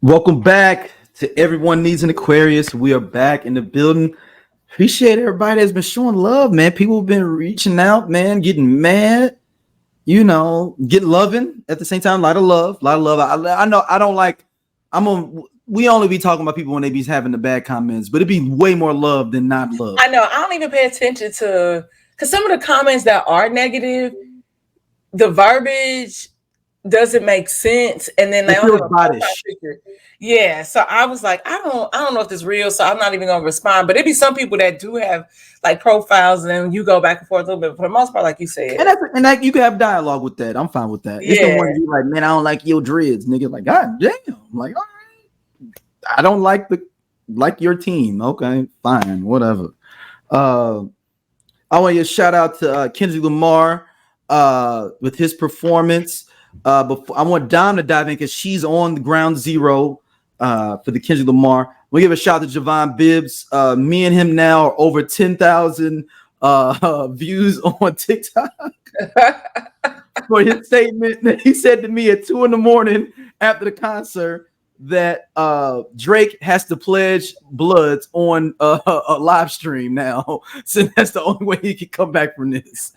Welcome back to Everyone Needs an Aquarius. We are back in the building. Appreciate everybody that's been showing love, man. People have been reaching out, man, getting mad, getting loving at the same time. A lot of love, I know I don't like, we only be talking about people when they be having the bad comments, but it'd be way more love than not love. I know. I don't even pay attention to, because some of the comments that are negative, the verbiage doesn't make sense, and then they don't have a profile picture. Yeah, so I was like, I don't know if this is real, so I'm not even gonna respond. But it'd be some people that do have like profiles, and you go back and forth a little bit. For the most part, like you said, and that you can have dialogue with that. I'm fine with that. It's the one you like, man, I don't like your dreads, nigga. Like, God damn, I'm like, all right, I don't like your team. Okay, fine, whatever. I want you to shout out to Kendrick Lamar with his performance. Before I want Dom to dive in because she's on the ground zero for the Kendrick Lamar. We give a shout out to Javon Bibbs. Me and him now are over 10,000 views on TikTok for his statement that he said to me at 2 a.m. after the concert that Drake has to pledge bloods on a live stream now. So that's the only way he can come back from this.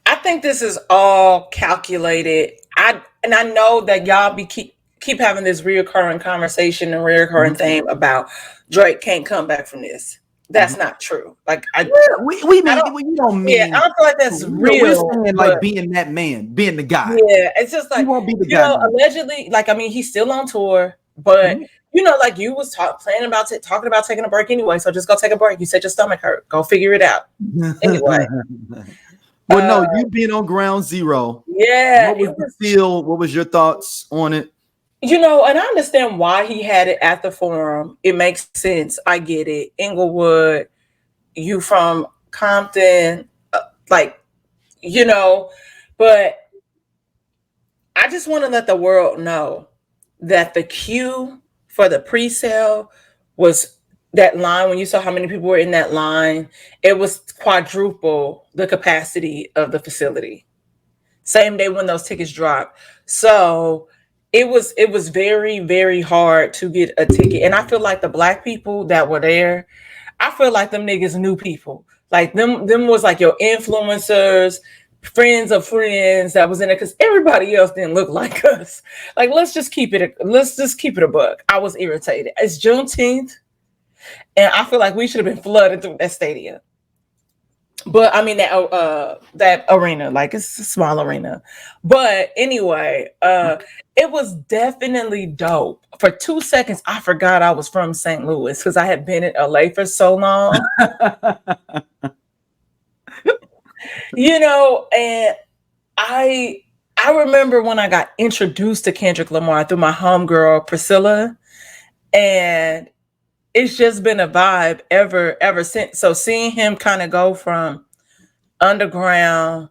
I think this is all calculated. I know that y'all keep having this reoccurring conversation and reoccurring thing about Drake can't come back from this. That's not true. Like we don't mean. Yeah, I don't feel like that's real. We're saying like being that man, being the guy. Yeah, it's just like he won't be the guy. Allegedly, like he's still on tour, but like you was talking about taking a break anyway. So just go take a break. You said your stomach hurt. Go figure it out. Anyway. Well, no, you being on ground zero. Yeah. What was the feel? What was your thoughts on it? And I understand why he had it at the Forum. It makes sense. I get it. Inglewood, you from Compton, but I just want to let the world know that the queue for the pre-sale was that line. When you saw how many people were in that line, it was quadruple the capacity of the facility. Same day when those tickets dropped. So it was very, very hard to get a ticket. And I feel like the Black people that were there, I feel like them niggas knew people. Like them was like your influencers, friends of friends that was in it, because everybody else didn't look like us. Like, let's just keep it a buck. I was irritated. It's Juneteenth, and I feel like we should have been flooded through that stadium. But I mean that arena, like it's a small arena. But anyway, it was definitely dope. For 2 seconds, I forgot I was from St. Louis because I had been in LA for so long. And I remember when I got introduced to Kendrick Lamar through my homegirl Priscilla, and it's just been a vibe ever since. So seeing him kind of go from underground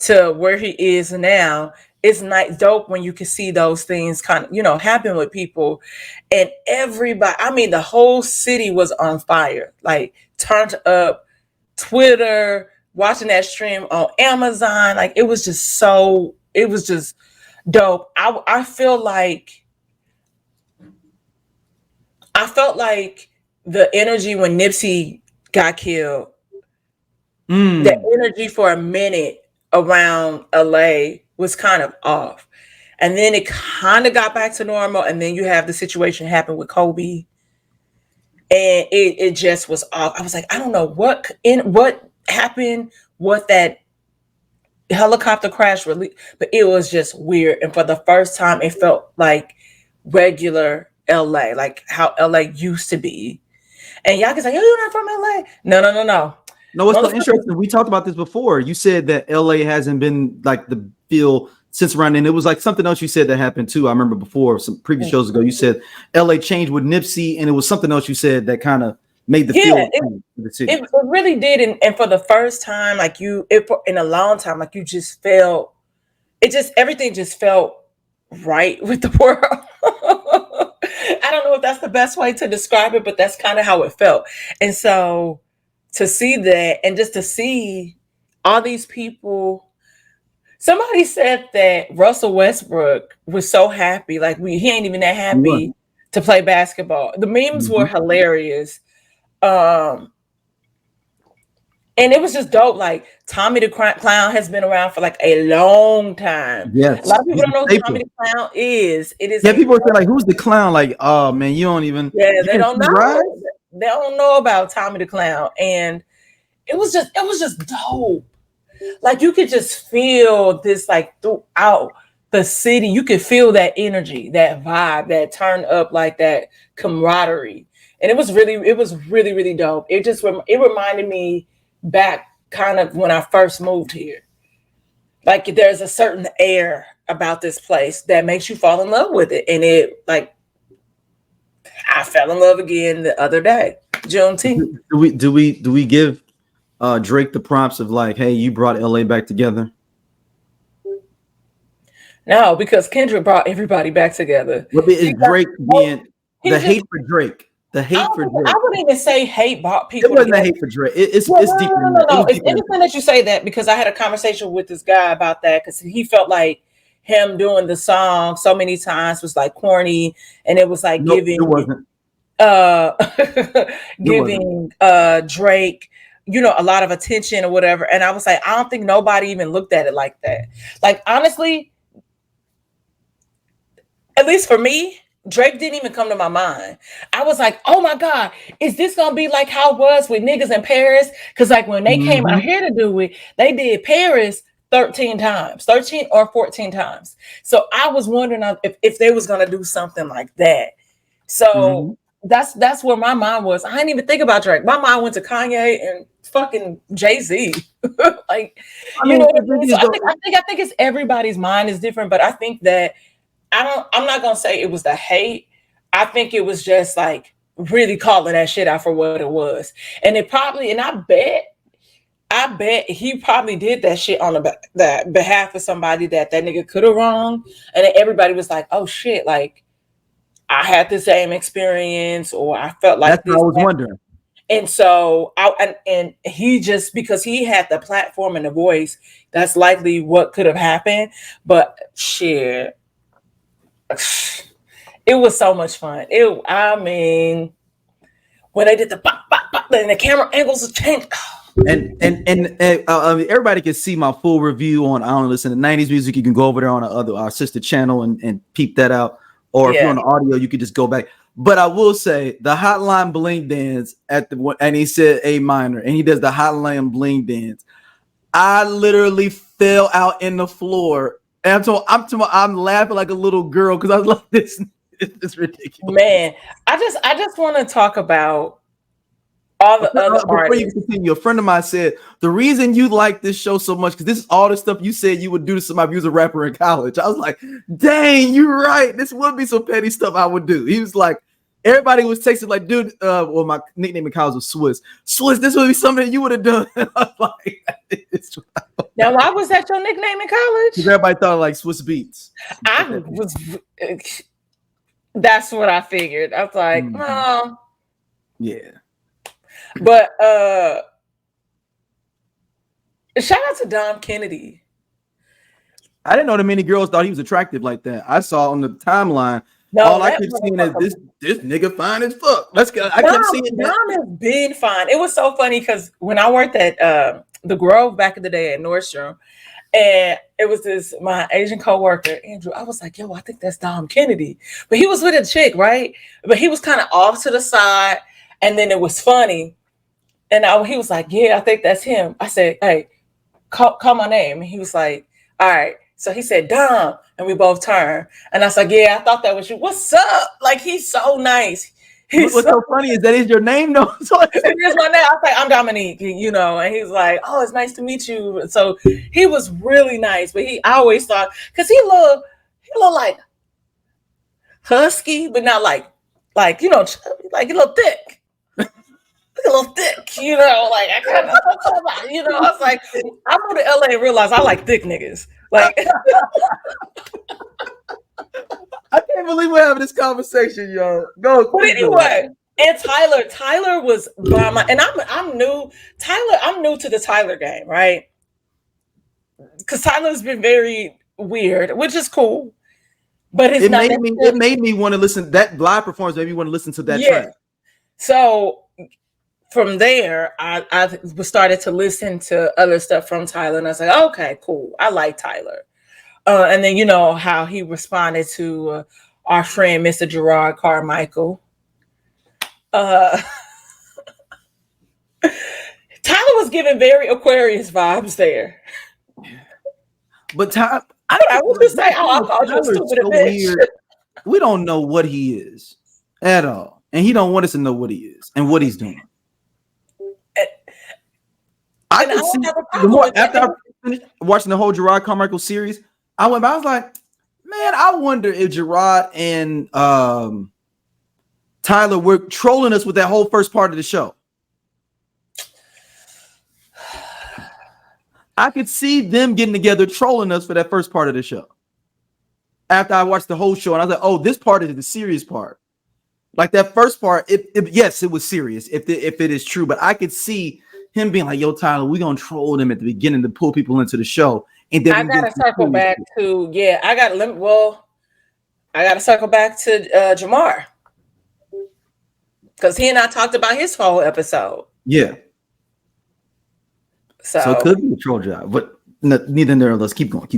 to where he is now, it's nice, dope when you can see those things kind of, happen with people. And everybody, the whole city was on fire, like turned up. Twitter, watching that stream on Amazon, like it was just dope. I felt like the energy when Nipsey got killed, the energy for a minute around LA was kind of off. And then it kind of got back to normal. And then you have the situation happen with Kobe. And it just was off. I was like, I don't know what happened, what that helicopter crash really, but it was just weird. And for the first time, it felt like regular LA, like how LA used to be. And y'all can say, oh, you're not from LA. No. No, it's so interesting. We talked about this before. You said that LA hasn't been like the feel since around then. It was like something else you said that happened too. I remember before some previous shows ago, you said LA changed with Nipsey, and it was something else you said that kind of made the feel of the city. It really did. And for the first time, like in a long time, like you just felt everything just felt right with the world. I don't know if that's the best way to describe it, but that's kind of how it felt. And so to see that, and just to see all these people. Somebody said that Russell Westbrook was so happy, like he ain't even that happy to play basketball. The memes were hilarious. And it was just dope. Like Tommy the Clown has been around for like a long time. Yes. A lot of people don't know who Tommy the Clown is. It is. Yeah, people are saying like, "Who's the clown?" Like, oh man, you don't even. Yeah, they don't know. They don't know about Tommy the Clown, and it was just dope. Like you could just feel this like throughout the city. You could feel that energy, that vibe, that turn up, like that camaraderie, and it was really dope. It reminded me back kind of when I first moved here. Like there's a certain air about this place that makes you fall in love with it. And it like I fell in love again the other day, Juneteenth. Do we give Drake the prompts of like, hey, you brought LA back together? No, because Kendrick brought everybody back together. What is Drake being the hate for Drake? The hate for Drake. I wouldn't even say hate brought people. It wasn't a hate for Drake. It's deep. No. It's interesting that you say that because I had a conversation with this guy about that because he felt like him doing the song so many times was like corny, and it was like giving Drake, you know, a lot of attention or whatever. And I was like, I don't think nobody even looked at it like that. Like honestly, at least for me, Drake didn't even come to my mind. I was like, oh my God, is this going to be like how it was with niggas in Paris? Because like when they came out here to do it, they did Paris 13 or 14 times. So I was wondering if they was going to do something like that. So that's where my mind was. I didn't even think about Drake. My mind went to Kanye and fucking Jay-Z. Like, you know what I mean? So I think it's everybody's mind is different, but I think that I'm not gonna say it was the hate. I think it was just like really calling that shit out for what it was. And it probably, and I bet he probably did that shit on the behalf of somebody that nigga could have wronged. And then everybody was like, oh shit, like I had the same experience, or I felt like that's what I was wondering. And so and he just, because he had the platform and the voice, that's likely what could have happened. But shit, it was so much fun. I mean, when they did the bop, bop, bop, and the camera angles changed. And everybody can see my full review on I Only Listen to 90s Music. You can go over there on our sister channel and peep that out. Or if you're on the audio, you could just go back. But I will say the Hotline Bling dance and he said A minor, and he does the Hotline Bling dance. I literally fell out in the floor. And I'm laughing like a little girl because I was like, this is ridiculous. Man, I just want to talk about all the other before artists. You continue, a friend of mine said the reason you like this show so much because this is all the stuff you said you would do to somebody who was a rapper in college. I was like, dang, you're right. This would be some petty stuff I would do. He was like, everybody was texting like, dude, well, my nickname in college was Swiss. Swiss, this would be something you would have done. I was like, now, why was that your nickname in college? Because everybody thought like Swiss Beats. That's what I figured. I was like, oh. Yeah. But shout out to Dom Kennedy. I didn't know that many girls thought he was attractive like that. I saw on the timeline. All I kept seeing is this nigga fine as fuck. I kept seeing that. Dom has been fine. It was so funny because when I worked at the Grove back in the day at Nordstrom, and it was my Asian coworker, Andrew, I was like, yo, I think that's Dom Kennedy. But he was with a chick, right? But he was kind of off to the side. And then it was funny. And he was like, yeah, I think that's him. I said, hey, call my name. And he was like, all right. So he said, Dom. And we both turned. And I was like, yeah, I thought that was you. What's up? Like, he's so nice. What's so funny is that is your name, though. So it is my name. I was like, I'm Dominique, you know. And he's like, oh, it's nice to meet you. So he was really nice. But I always thought, because he looked like husky, but not like, you know, like a little thick. A little thick, you know, like I kind of, you know, I was like, I moved to LA and realized I like thick niggas. Like, I can't believe we're having this conversation, yo. Go. But anyway, and Tyler was by my, and I'm new. I'm new to the Tyler game, right? because Tyler's been very weird, which is cool. But it's it not made me want to listen. That live performance made me want to listen to that track. So from there, I started to listen to other stuff from Tyler, and I was like, okay, cool. I like Tyler. And then you know how he responded to our friend Mr. Gerard Carmichael. Tyler was giving very Aquarius vibes there. But I would just say, I called you a stupid bitch. We don't know what he is at all, and he don't want us to know what he is and what he's doing. I can see the more after I finished watching the whole Gerard Carmichael series, I was like, man, I wonder if Gerard and Tyler were trolling us with that whole first part of the show. I could see them getting together trolling us for that first part of the show. After I watched the whole show, and I was like, oh, this part is the serious part. Like that first part, yes, it was serious if it is true, but I could see him being like, yo, Tyler, we're gonna troll them at the beginning to pull people into the show. And then I gotta circle back to I gotta circle back to Jamar. Because he and I talked about his whole episode. Yeah. So it could be a troll job, but neither there. Let's keep going.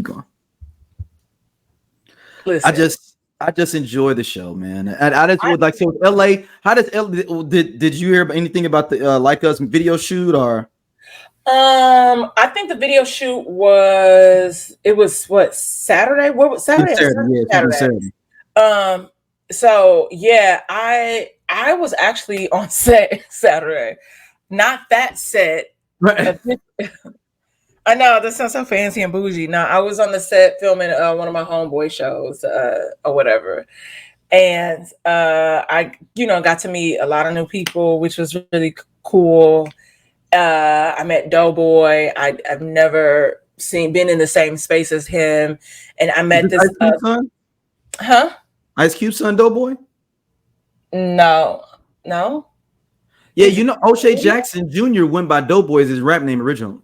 Listen. I just enjoy the show, man. And I just would like to LA. How does LA did you hear anything about the Like Us video shoot or? I think the video shoot was what Saturday? What was Saturday? Saturday. So yeah, I was actually on set Saturday, not that set. Right. I know that sounds so fancy and bougie. No, I was on the set filming one of my homeboy shows or whatever, and I got to meet a lot of new people, which was really cool. I met Doughboy. I've never been in the same space as him, and I met this. Ice Cube son, Doughboy? No. Yeah, O'Shea Jackson Jr. went by Doughboy as his rap name originally.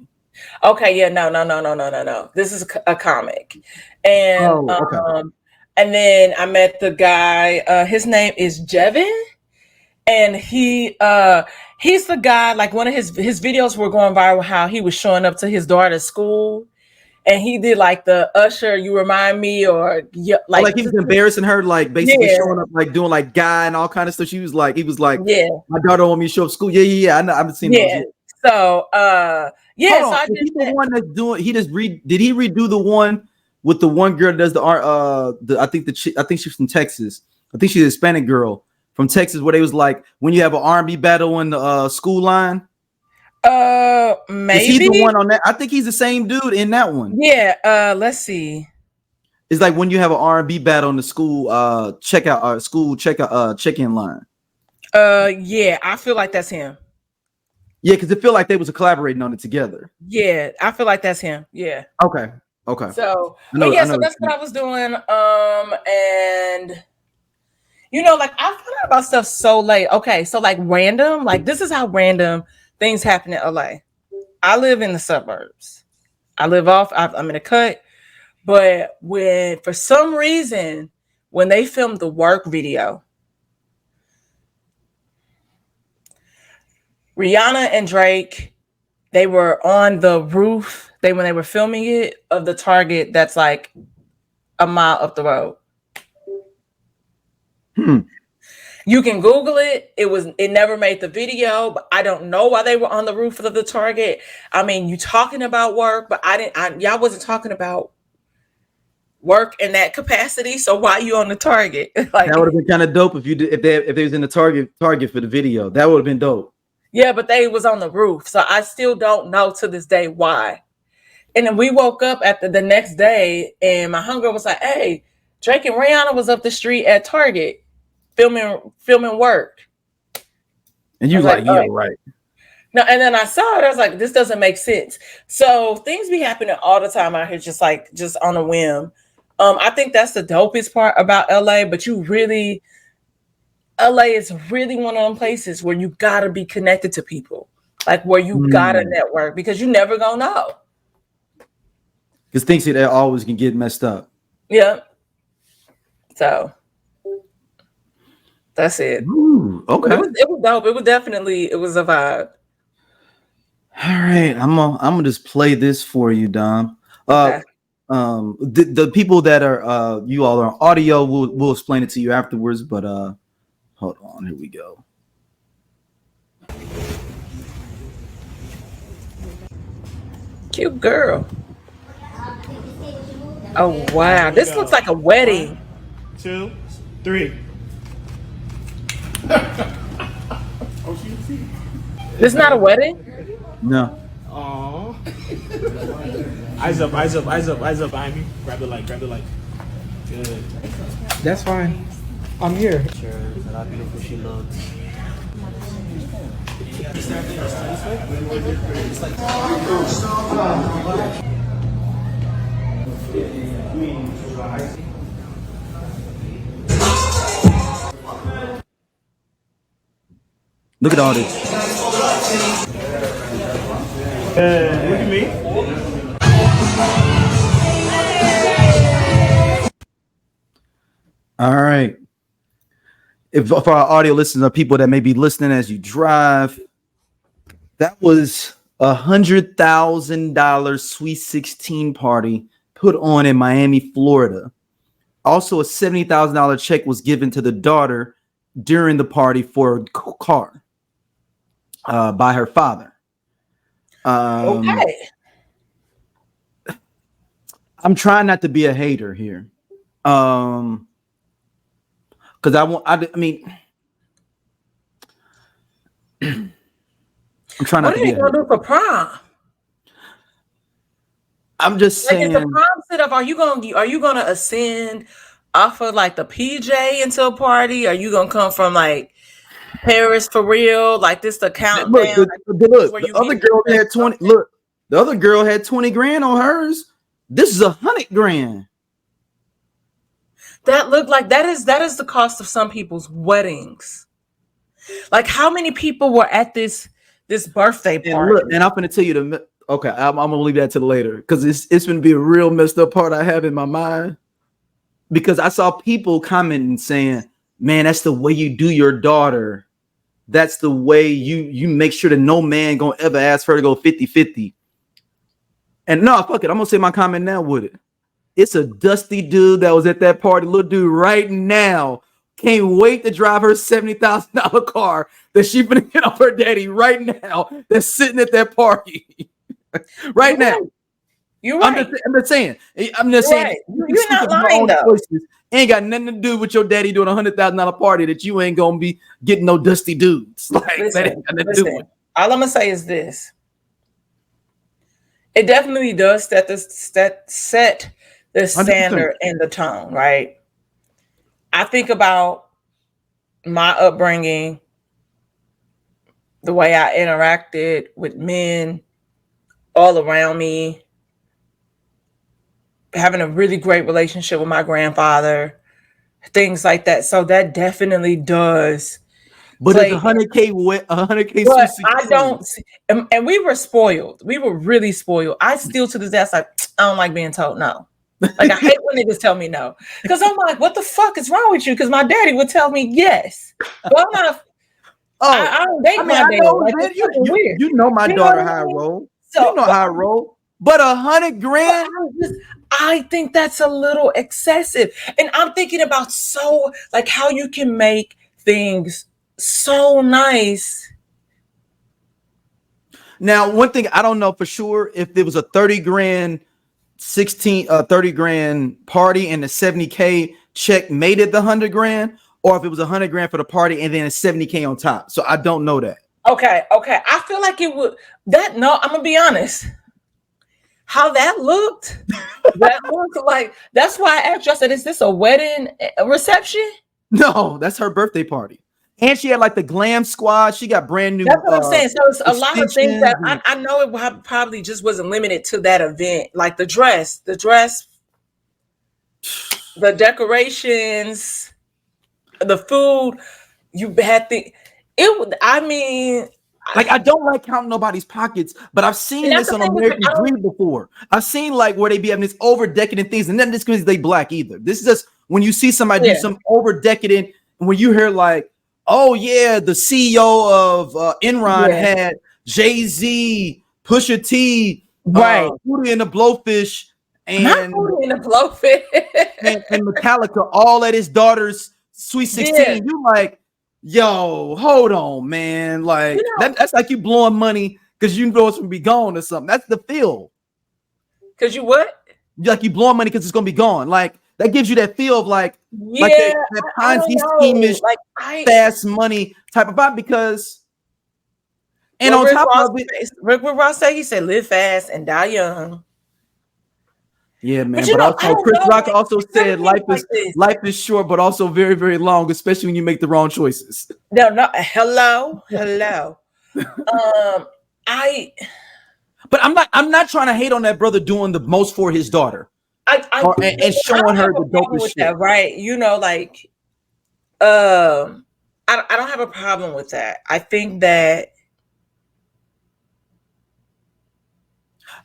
Okay, yeah, no. This is a comic, and and then I met the guy. His name is Jevin, and he's the guy. Like one of his videos were going viral. How he was showing up to his daughter's school, and he did like the Usher. You remind me, or like he was embarrassing her, like basically showing up, like doing like guy and all kind of stuff. He was like, my daughter want me to show up school. Yeah. I know, I've seen those. So so I did the one that's doing. Did he redo the one with the one girl that does the art? I think she's from Texas. I think she's a Hispanic girl from Texas, where they was like when you have an R&B battle in the school line. Maybe is he the one on that? I think he's the same dude in that one. Yeah. Let's see. It's like when you have an R&B battle in the school check-in line. Yeah, I feel like that's him. Yeah, because it feel like they was collaborating on it together. Yeah, I feel like that's him. Yeah. Okay. So, so that's what I was doing. And like I found out about stuff so late. Okay, so like random, like this is how random things happen in LA. I live in the suburbs. I'm in a cut, but for some reason when they filmed the work video, Rihanna and Drake, they were on the roof. When they were filming it of the Target that's like a mile up the road. You can Google it. It never made the video, but I don't know why they were on the roof of the Target. I mean, you talking about work, but y'all wasn't talking about work in that capacity. So why you on the Target? Like that would have been kind of dope if they was in the Target for the video. That would have been dope. Yeah, but they was on the roof. So I still don't know to this day why. And then we woke up after the next day and my homegirl was like, hey, Drake and Rihanna was up the street at Target filming work. And you like, yeah, right. No, and then I saw it. I was like, this doesn't make sense. So things be happening all the time out here, just on a whim. I think that's the dopest part about LA, but LA is really one of them places where you gotta be connected to people, like where you gotta network because you never gonna know. Because things that always can get messed up. Yeah. So that's it. Ooh, okay. It was dope. It was a vibe. All right, I'm gonna just play this for you, Dom. Okay. The people that are you all are on audio, we'll explain it to you afterwards. But hold on, here we go. Cute girl. Oh wow, this looks like a wedding. 1, 2, 3. This is not a wedding? No. Aww. Eyes up, eyes up, eyes up, eyes up behind me. Grab the light, grab the light. Good. That's fine. I'm here. Sure, look how beautiful she looks. Look at all this. Look at me. All right. If for our audio listeners, people that may be listening as you drive, that was $100,000 Sweet 16 party put on in Miami, Florida. Also, a $70,000 check was given to the daughter during the party for a car by her father. Okay. I'm trying not to be a hater here. Because I mean, I'm trying not What to are be you gonna do for prom? I'm just Like, is the saying. prom set up? Are you gonna ascend off of like the PJ into a party? Are you gonna come from like Paris for real? Like this the countdown? Look, where the you other meet girl the had 20. Look, the other girl had 20 grand on hers. This is 100 grand. That looked like that is the cost of some people's weddings. Like how many people were at this birthday party? And look, and I'm gonna tell you okay, I'm gonna leave that to later because it's gonna be a real messed up part I have in my mind. Because I saw people commenting saying, man, that's the way you do your daughter. That's the way you make sure that no man gonna ever ask her to go 50-50. And no, fuck it. I'm gonna say my comment now with it. It's a dusty dude that was at that party. Little dude right now can't wait to drive her $70,000 car that she finna get off her daddy right now. That's sitting at that party right now. You're right. I'm just saying. I'm just saying. Right. You're not lying though. Choices. Ain't got nothing to do with your daddy doing $100,000 party that you ain't gonna be getting no dusty dudes. Like that ain't nothing to do with. All I'm gonna say is this: it definitely does set the standard and the tone, right? I think about my upbringing, the way I interacted with men all around me, having a really great relationship with my grandfather, things like that. So that definitely does. But it's 100K, 100K. But I don't, and we were spoiled. We were really spoiled. I still to this day, I don't like being told no. Like I hate when niggas tell me no, because I'm like, what the fuck is wrong with you? Because my daddy would tell me yes. Well, I'm not. I don't date my daddy. Like, you know my daughter how I roll. So, you know how I roll. But 100 grand. I think that's a little excessive, and I'm thinking about like how you can make things so nice. Now, one thing I don't know for sure if there was a 30 grand 30 grand party and the 70K check made it the 100 grand, or if it was 100 grand for the party and then a 70K on top. So I don't know that. Okay. I feel like it would I'm gonna be honest. How that looked like, that's why I asked you. I said, is this a wedding reception? No, that's her birthday party. And she had like the glam squad. She got brand new. That's what I'm saying. So it's a lot of things that I know it probably just wasn't limited to that event. Like the dress, the decorations, the food. You had I mean, Like, I don't like counting nobody's pockets, but I've seen this on American Dream before. I've seen like where they be having this over decadent things, and then this because they black either. This is just when you see somebody do some over decadent, and when you hear like, oh yeah, the CEO of Enron had Jay-Z, Pusha T, right, Hootie and the Blowfish, and Hootie and the Blowfish, and Metallica, all at his daughter's Sweet 16. You like, yo, hold on, man. Like that's like you blowing money because you know it's gonna be gone or something. That's the feel. Because you what? Like you blowing money because it's gonna be gone. Like that gives you that feel of like that Ponzi scheme-ish, like fast money type of vibe. Because and on top of it, Rick Ross said, he said, "Live fast and die young." Yeah, man. But also, Chris Rock also said life is short, but also very, very long, especially when you make the wrong choices. No, hello. But I'm not trying to hate on that brother doing the most for his daughter. And showing her the dopest shit. That, right? You know, like, I don't have a problem with that. I think that.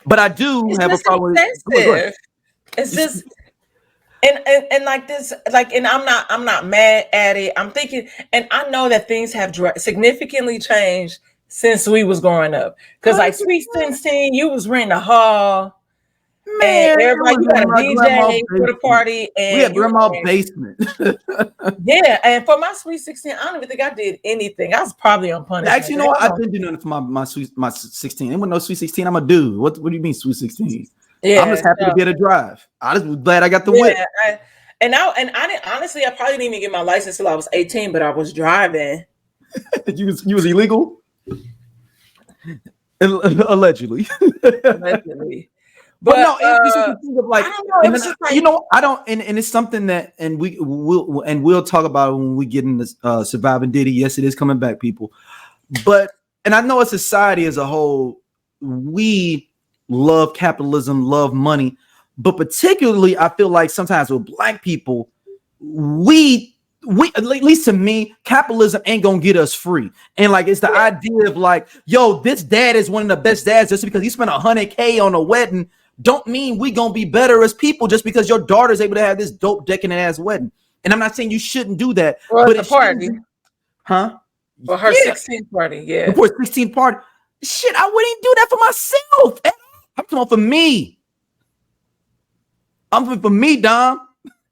But I do have a problem with it's just and like this, like, and I'm not mad at it. I'm thinking, and I know that things have significantly changed since we was growing up. Because like Sweet 16, you was renting a hall, man, and everybody, you got a DJ for the party, and we had grandma's basement. Yeah, and for my Sweet 16, I don't even think I did anything. I was probably on punishment. Actually, you know what? I didn't do nothing for my 16. Ain't with no Sweet 16. I'm a dude. What do you mean Sweet 16? Yeah, I'm just happy to be able to drive. I just was glad I got the whip. I didn't, honestly, I probably didn't even get my license till I was 18, but I was driving. you was illegal? Allegedly. Allegedly. But no, it's just a thing of like, you know, I don't, and it's something that, and we'll talk about it when we get into Surviving Diddy. Yes, it is coming back, people. But, and I know as society as a whole, we love capitalism, love money, but particularly I feel like sometimes with black people, we at least to me, capitalism ain't gonna get us free. And like it's the idea of like, yo, this dad is one of the best dads just because he spent $100K on a wedding. Don't mean we gonna be better as people just because your daughter's able to have this dope decadent ass wedding. And I'm not saying you shouldn't do that, but it's a party, huh? For her 16th party, yeah. For 16th party, shit, I wouldn't do that for myself. I'm talking for me. I'm for me, Dom.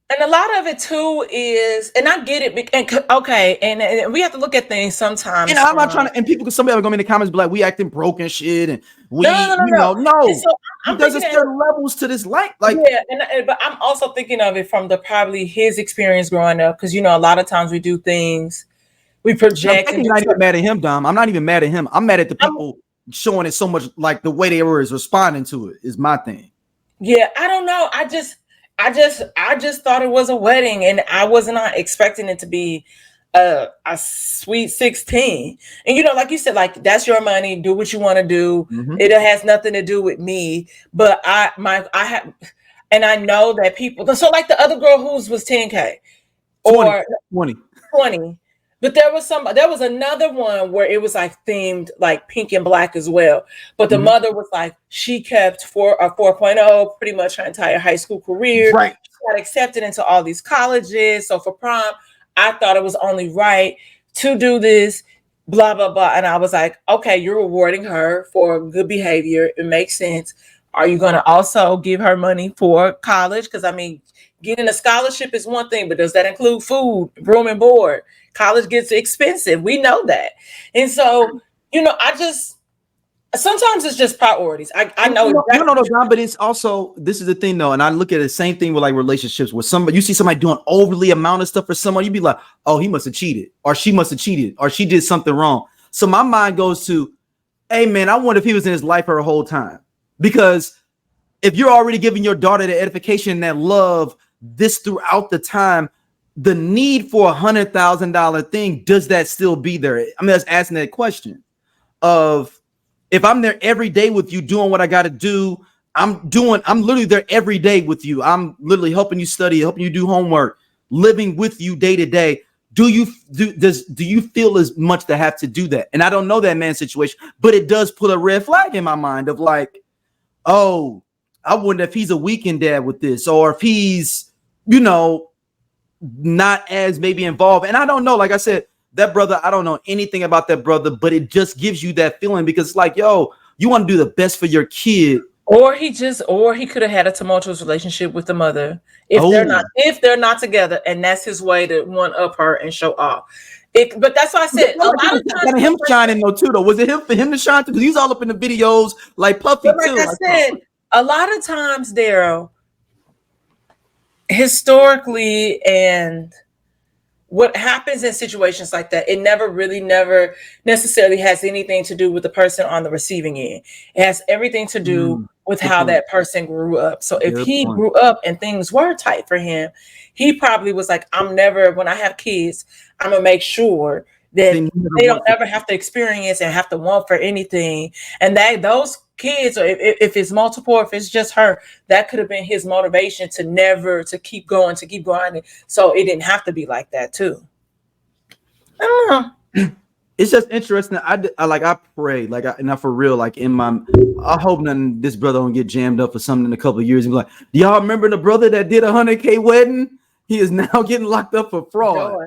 And a lot of it too is, and I get it. And okay, and we have to look at things sometimes. And I'm not trying to. And people, somebody are going to be in the comments, be like, "We acting broken shit," and we, no. So there's a certain levels to this life, like yeah. But I'm also thinking of it from probably his experience growing up, because you know a lot of times we do things, we project. I'm not even mad at him, Dom. I'm not even mad at him. I'm mad at the people showing it so much, like the way they were responding to it is my thing. Yeah, I don't know. I just thought it was a wedding, and I was not expecting it to be a Sweet 16. And you know, like you said, like that's your money. Do what you want to do. Mm-hmm. It has nothing to do with me. But I have, and I know that people. So like the other girl whose was 10K or 20. But there was another one where it was like themed like pink and black as well. But the mother was like, she kept a 4.0 pretty much her entire high school career. Right. She got accepted into all these colleges. So for prom, I thought it was only right to do this, blah, blah, blah. And I was like, okay, you're rewarding her for good behavior. It makes sense. Are you going to also give her money for college? Because I mean, getting a scholarship is one thing, but does that include food, room and board? College gets expensive. We know that. And so, you know, sometimes it's just priorities. I know. No, John, but it's also, this is the thing though. And I look at the same thing with like relationships where you see somebody doing overly amount of stuff for someone, you'd be like, oh, he must have cheated, or she must have cheated, or she did something wrong. So my mind goes to, hey man, I wonder if he was in his life her whole time. Because if you're already giving your daughter the edification and that love this throughout the time, the need for $100,000 thing, does that still be there? I'm just asking that question of, if I'm there every day with you doing what I got to do, I'm literally there every day with you. I'm literally helping you study, helping you do homework, living with you day to day. do you feel as much to have to do that? And I don't know that man's situation, but it does put a red flag in my mind of like, oh, I wonder if he's a weekend dad with this, or if he's, you know, not as maybe involved. And I don't know, like I said, that brother, I don't know anything about that brother, but it just gives you that feeling because it's like, yo, you want to do the best for your kid. Or he could have had a tumultuous relationship with the mother if they're not together, and that's his way to one up her and show off. But that's why I said a lot of times him shining though too. Though was it him for him to shine too? Because he's all up in the videos like Puffy too. Like I said, a lot of times, Darryl, historically, and what happens in situations like that, it never necessarily has anything to do with the person on the receiving end. It has everything to do with how that person grew up. So if he grew up and things were tight for him, he probably was like, when I have kids, I'm gonna make sure that they don't ever have to experience and have to want for anything. And that those kids, or if it's multiple, if it's just her, that could have been his motivation to keep going. So it didn't have to be like that too. I don't know. It's just interesting. I pray, not for real, like I hope this brother don't get jammed up for something in a couple of years and be like, do y'all remember the brother that did $100K wedding? He is now getting locked up for fraud.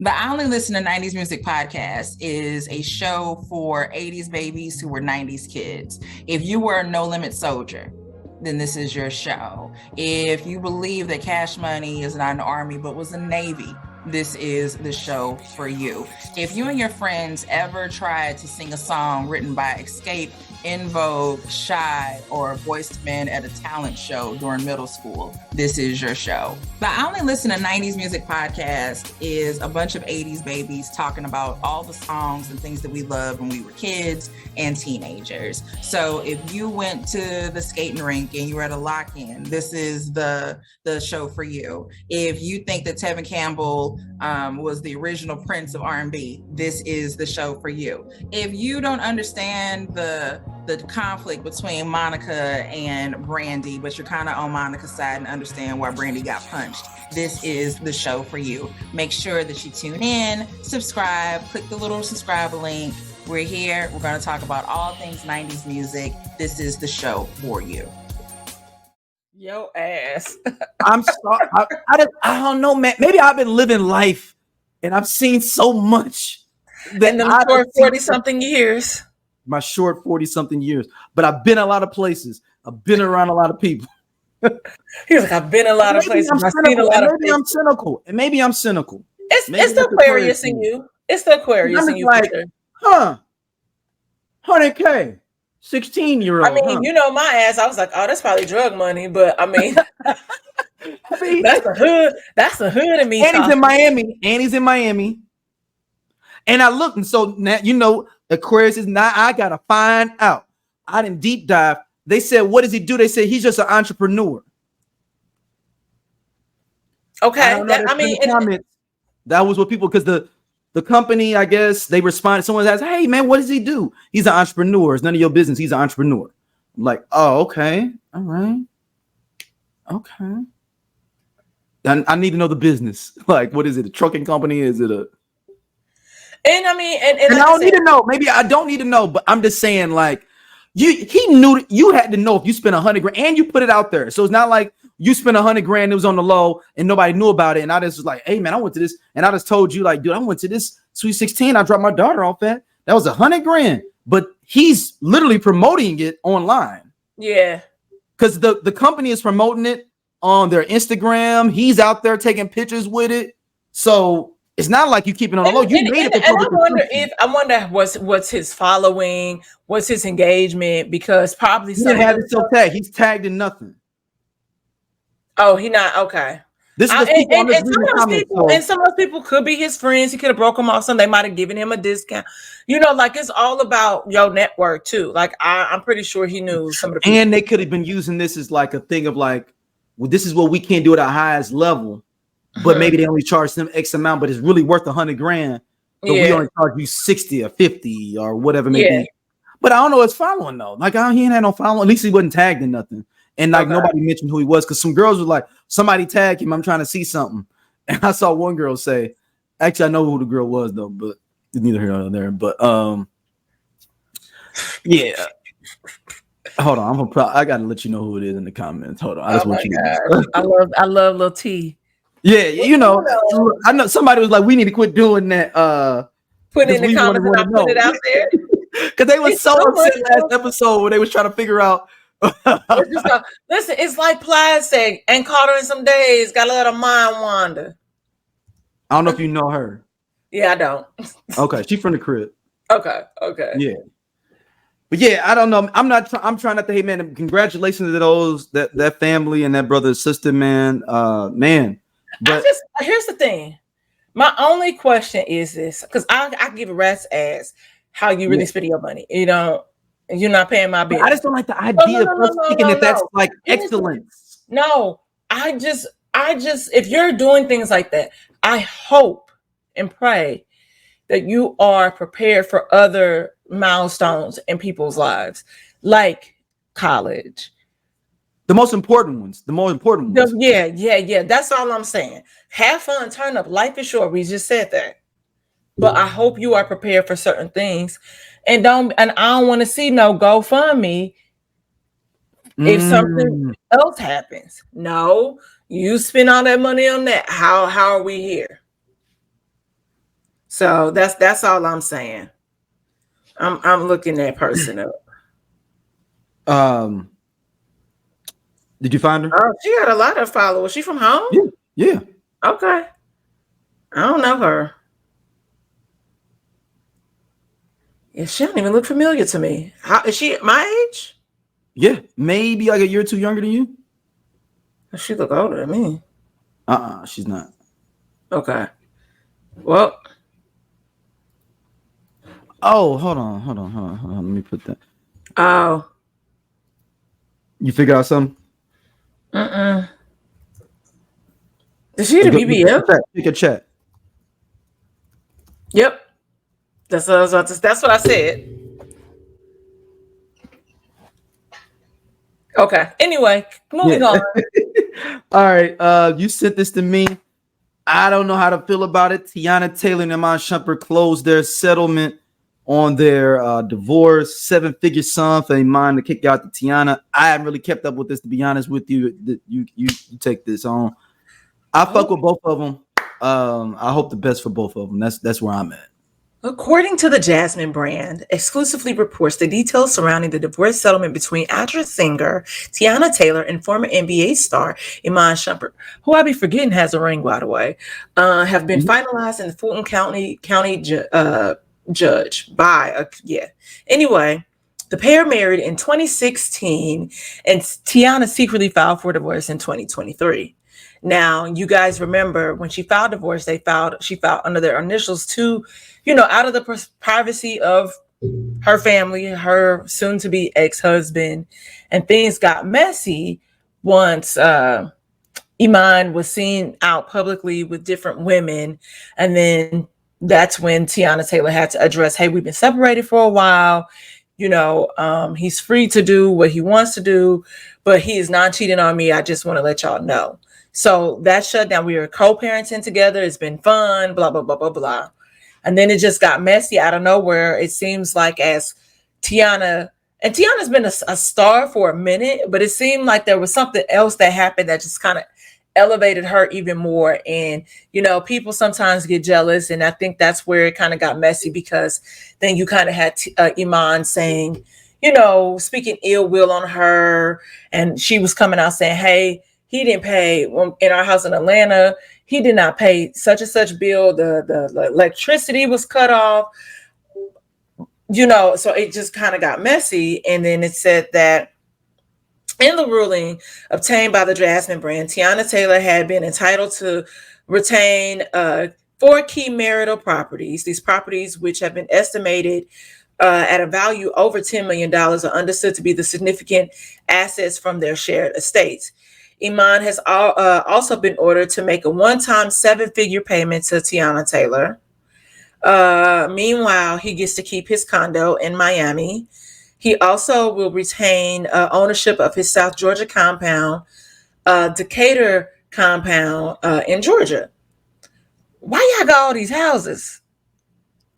The I Only Listen to 90s Music podcast is a show for 80s babies who were 90s kids. If you were a No Limit soldier, then this is your show. If you believe that Cash Money is not an army but was a Navy, this is the show for you. If you and your friends ever tried to sing a song written by Escape, In Vogue, Shy, or Boyz II Men at a talent show during middle school, this is your show. The I Only Listen to 90s Music podcast is a bunch of 80s babies talking about all the songs and things that we loved when we were kids and teenagers. So if you went to the skating rink and you were at a lock-in, this is the show for you. If you think that Tevin Campbell was the original Prince of R&B, this is the show for you. If you don't understand the conflict between Monica and Brandy, but you're kind of on Monica's side and understand why Brandy got punched, this is the show for you. Make sure that you tune in, subscribe, click the little subscribe link. We're here. We're going to talk about all things 90s music. This is the show for you. Yo ass. I'm sorry. I don't know, man. Maybe I've been living life and I've seen so much. In them short 40-something years. My short 40-something years. But I've been a lot of places. I've been around a lot of people. He was like, I've been a lot of places. I've seen a lot of maybe I'm cynical. And maybe I'm cynical. It's the Aquarius in you. It's the Aquarius in you. Like, 100K. 16-year-old. I mean, you know my ass. I was like, oh, that's probably drug money. But I mean, that's the hood. That's the hood of me. And he's in Miami. And I looked, and so now you know Aquarius is not. I gotta find out. I didn't deep dive. They said, what does he do? They said he's just an entrepreneur. Okay. That was what people, because the company, I guess, they responded. Someone asked, hey, man, what does he do? He's an entrepreneur. It's none of your business. He's an entrepreneur. I'm like, oh, okay. All right. Okay. I need to know the business. Like, what is it? A trucking company? Is it a... And I mean, and like I don't need to know. Maybe I don't need to know, but I'm just saying, like, he knew you had to know if you spent $100,000 and you put it out there. So it's not like you spent $100,000, it was on the low and nobody knew about it. And I just was like, hey man, I went to this, and I just told you, like, dude, I went to this Sweet 16. I dropped my daughter off at. That was $100,000. But he's literally promoting it online. Yeah. Because the company is promoting it on their Instagram. He's out there taking pictures with it. So it's not like you keep it on the low. You made it for public. I wonder what's his following, what's his engagement, because probably he didn't have it so tagged. He's tagged in nothing. Oh, he not okay. This is some of those people could be his friends. He could have broke them off. Some they might have given him a discount. You know, like it's all about your network too. Like I'm pretty sure he knew some of the people. And they could have been using this as like a thing of like, well, this is what we can't do at our highest level. But maybe they only charge them X amount, but it's really worth $100,000. But we only charge you 60 or 50 or whatever maybe. But I don't know what's following though. Like he ain't had no following. At least he wasn't tagged in nothing. And like nobody mentioned who he was, because some girls were like, somebody tag him. I'm trying to see something. And I saw one girl say, Actually, I know who the girl was though, but it's neither here nor there. But yeah. Hold on, I gotta let you know who it is in the comments. Hold on, I just want you to know. I love Lil T. Yeah, you know, I know somebody was like, we need to quit doing that. Put in the comments and I put it out there. Because they were so upset last episode when they was trying to figure out. Listen, it's like plastic. Ain't caught her in some days. Gotta let her mind wander. I don't know if you know her. Yeah, I don't. Okay, she's from the crib. Okay. Yeah. But yeah, I don't know. I'm trying not to hate, man. Congratulations to those that family and that brother and sister, man. Man. But here's the thing. My only question is this, because I give a rat's ass how you really spend your money. You know, you're not paying my bill. I just don't like the idea of thinking that that's like excellence. No, I just if you're doing things like that, I hope and pray that you are prepared for other milestones in people's lives, like college. The most important ones. Yeah. That's all I'm saying. Have fun, turn up. Life is short. We just said that. But I hope you are prepared for certain things. And I don't want to see no GoFundMe if something else happens. No, you spend all that money on that. How are we here? So that's all I'm saying. I'm looking that person up. Did you find her? Oh, she got a lot of followers. She from home? Yeah. Okay. I don't know her. Yeah, she don't even look familiar to me. How is she my age? Yeah, maybe like a year or two younger than you. She look older than me. She's not. Okay. Well. Oh, hold on. Let me put that. Oh. You figure out something? Is she the BBL? Pick a chat. Yep. That's what I said. Okay. Anyway, moving on. All right. You sent this to me. I don't know how to feel about it. Teyana Taylor and Iman Shumpert closed their settlement on their divorce. 7-figure sum for Iman to kick out to Teyana. I haven't really kept up with this, to be honest with you. You take this on. I fuck with both of them. I hope the best for both of them. That's where I'm at. According to the Jasmine brand, exclusively reports the details surrounding the divorce settlement between actress singer Teyana Taylor and former NBA star Iman Shumpert, who I be forgetting has a ring, by the way, have been finalized in the Fulton County judge by Anyway, the pair married in 2016, and Teyana secretly filed for divorce in 2023. Now, you guys remember when she filed divorce, she filed under their initials to, out of the privacy of her family, her soon-to-be ex-husband, and things got messy once Iman was seen out publicly with different women, and then that's when Teyana Taylor had to address, hey, we've been separated for a while. He's free to do what he wants to do, but he is not cheating on me. I just want to let y'all know. So that shut down. We were co-parenting together. It's been fun, blah, blah, blah, blah, blah. And then it just got messy out of nowhere. It seems like as Teyana's been a star for a minute, but it seemed like there was something else that happened that just kind of elevated her even more. And, people sometimes get jealous. And I think that's where it kind of got messy, because then you kind of had Iman saying, speaking ill will on her. And she was coming out saying, hey, he didn't pay in our house in Atlanta. He did not pay such and such bill. The electricity was cut off. So it just kind of got messy. And then it said that in the ruling obtained by the Jasmine brand, Teyana Taylor had been entitled to retain 4 key marital properties. These properties, which have been estimated at a value over $10 million, are understood to be the significant assets from their shared estates. Iman has also been ordered to make a one-time 7-figure payment to Teyana Taylor. Meanwhile, he gets to keep his condo in Miami. He also will retain ownership of his South Georgia compound, Decatur compound in Georgia. why y'all got all these houses?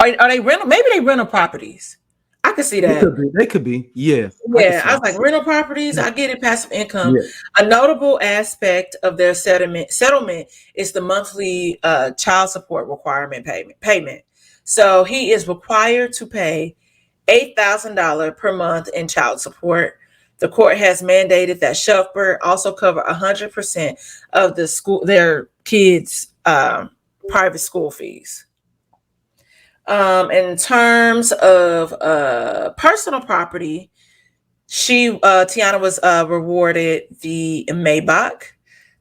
Are they rental? Maybe they rental properties. I could see that. They could be. Yeah. Yeah, I was like, rental properties, I get it, passive income. Yeah. A notable aspect of their settlement is the monthly child support requirement payment. So he is required to pay $8,000 per month in child support. The court has mandated that Shumpert also cover 100% of their kids' private school fees. In terms of personal property, Teyana was rewarded the Maybach,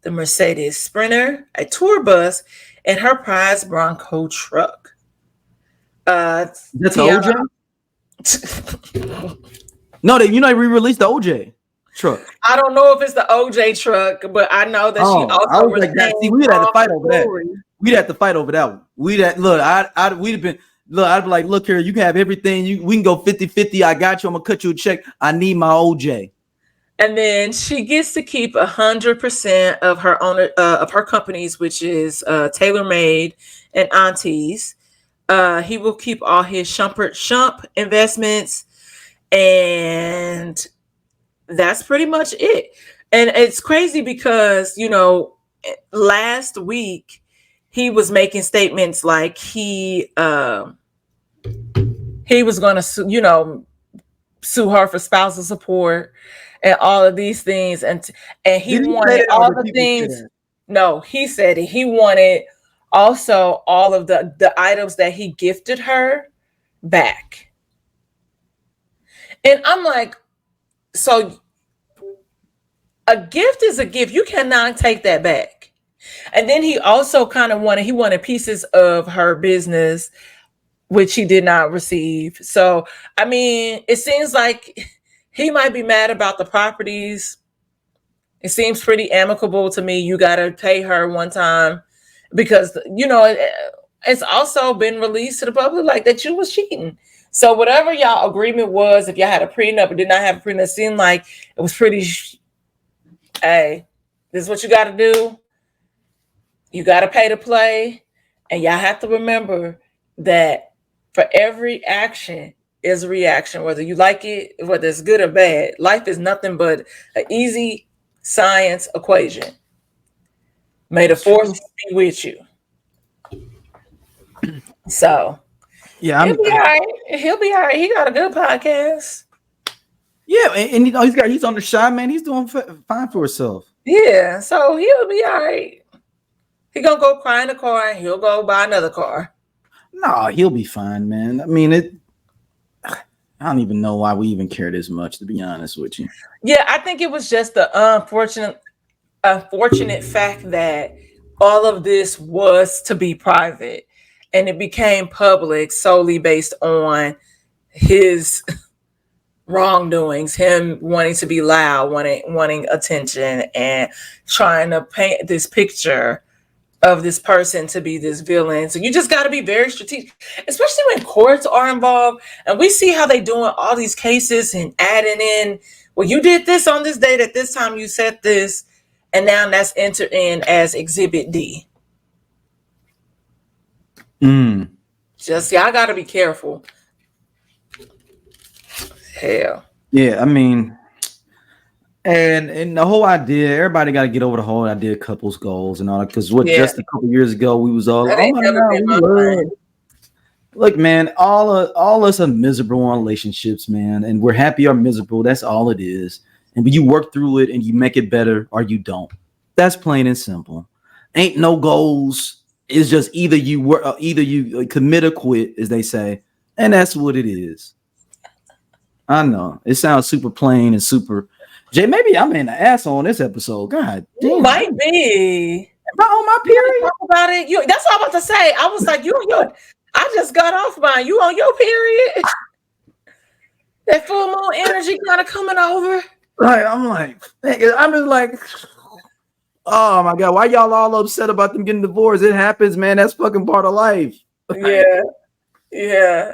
the Mercedes Sprinter, a tour bus, and her prize Bronco truck. That's OJ? No, they re-released the OJ truck. I don't know if it's the OJ truck, but I know that she also was like that. See, we'd have to fight over that. We'd have to fight over that one. We'd have I'd be like, look here, you can have everything. We can go 50-50. I got you. I'm gonna cut you a check. I need my OJ. And then she gets to keep 100% of her owner of her companies, which is TaylorMade and Aunties. He will keep all his Shump investments, and that's pretty much it. And it's crazy because, last week he was making statements like he was going to sue her for spousal support and all of these things, and he wanted all the things. No, he said it. He wanted also all of the items that he gifted her back. And I'm like, so a gift is a gift. You cannot take that back. And then he also kind of wanted pieces of her business, which he did not receive. So, I mean, it seems like he might be mad about the properties. It seems pretty amicable to me. You got to pay her one time because, it's also been released to the public like that you was cheating. So whatever y'all agreement was, if y'all had a prenup or did not have a prenup, it seemed like it was pretty, hey, this is what you got to do. You got to pay to play. And y'all have to remember that for every action is a reaction, whether you like it, whether it's good or bad. Life is nothing but an easy science equation. May the force be with you. So, yeah, he'll be all right. He'll be all right. He got a good podcast. Yeah, and he's on the shot, man. He's doing fine for himself. Yeah, so he'll be all right. He gonna go cry in the car and he'll go buy another car. No, he'll be fine, man. I mean, I don't even know why we even care this much, to be honest with you. Yeah, I think it was just the unfortunate fact that all of this was to be private and it became public solely based on his wrongdoings, him wanting to be loud, wanting attention, and trying to paint this picture of this person to be this villain. So you just got to be very strategic, especially when courts are involved. And we see how they doing all these cases and adding in, well, you did this on this date at this time, you said this, and now that's entered in as Exhibit D. Just, y'all got to be careful. Hell. Yeah, I mean, and the whole idea, everybody got to get over the whole idea of couples goals and all that. Because just a couple years ago, we was all, look, man, all us are miserable in relationships, man, and we're happy or miserable. That's all it is. And when you work through it and you make it better or you don't. That's plain and simple. Ain't no goals. It's just either you commit or quit, as they say, and that's what it is. I know it sounds super plain and super. Jay, maybe I'm in the asshole on this episode. God damn. You might be. Am I on my period? Talk about it. That's what I'm about to say. I was like, I just got off mine. You on your period? That full moon energy kind of coming over. Like, I'm just like, oh my God, why y'all all upset about them getting divorced? It happens, man. That's fucking part of life. Yeah.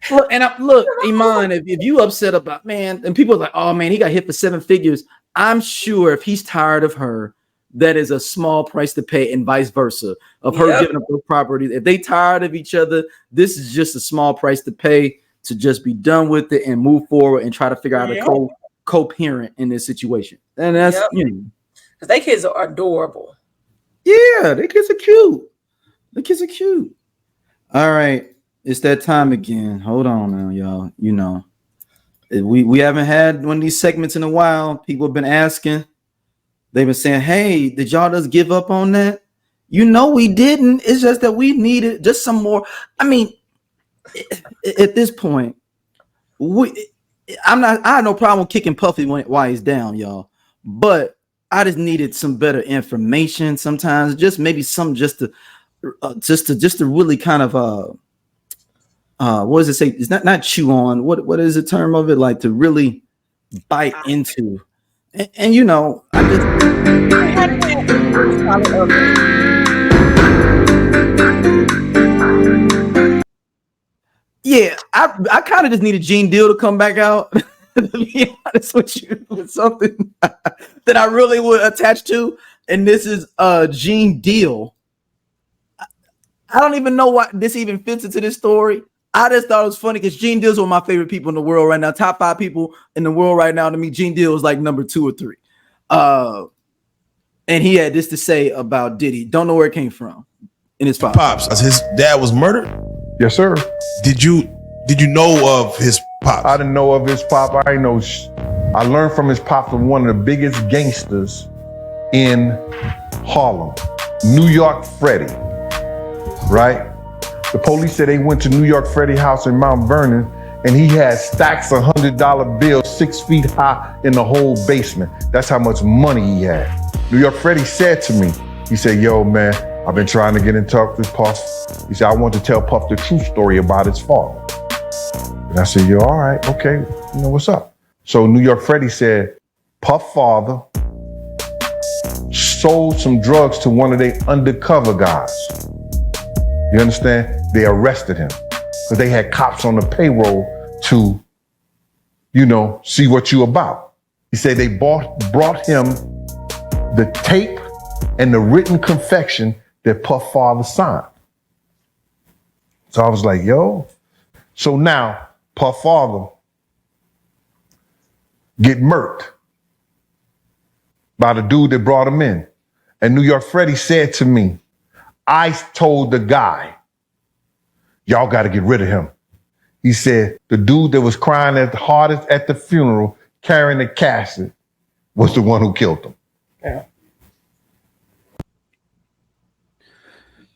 Look, Iman, if you upset about, man, and people are like, oh man, he got hit for 7 figures. I'm sure if he's tired of her, that is a small price to pay, and vice versa. Of her giving up those properties. If they tired of each other, this is just a small price to pay to just be done with it and move forward and try to figure out a co-parent in this situation. And that's because they kids are adorable. Yeah, the kids are cute. The kids are cute. All right, it's that time again. Hold on now, y'all. You know, we haven't had one of these segments in a while. People have been asking. They've been saying, "Hey, did y'all just give up on that?" You know, we didn't. It's just that we needed just some more. I mean, at this point, I have no problem kicking Puffy while he's down, y'all. But I just needed some better information. Sometimes, just maybe some just to really kind of what does it say? It's not chew on. What is the term of it? Like to really bite into. And you know, I kind of just needed Gene Deal to come back out. To be honest with you, with something that I really would attach to, and this is Gene Deal. I don't even know why this even fits into this story. I just thought it was funny because Gene Deal's one of my favorite people in the world right now. Top 5 people in the world right now. To me, Gene Deal is like number 2 or 3. And he had this to say about Diddy. Don't know where it came from. In his pops. His dad was murdered? Yes, sir. Did you know of his pops? I didn't know of his pop. I know. I learned from his pop from one of the biggest gangsters in Harlem, New York Freddie. Right? The police said they went to New York Freddie house in Mount Vernon, and he had stacks of $100 bills 6 feet high in the whole basement. That's how much money he had. New York Freddie said to me, he said, "Yo, man, I've been trying to get in touch with Puff." He said, "I want to tell Puff the true story about his father." And I said, "Yo, all right, okay, you know, what's up?" So New York Freddie said, Puff father sold some drugs to one of their undercover guys. You understand? They arrested him because they had cops on the payroll to, you know, see what you about. He said they brought him the tape and the written confession that Puff father signed. So I was like, yo. So now Puff father get murked by the dude that brought him in. And New York Freddie said to me, "I told the guy, y'all got to get rid of him." He said the dude that was crying at the hardest at the funeral, carrying the casket, was the one who killed him. Yeah.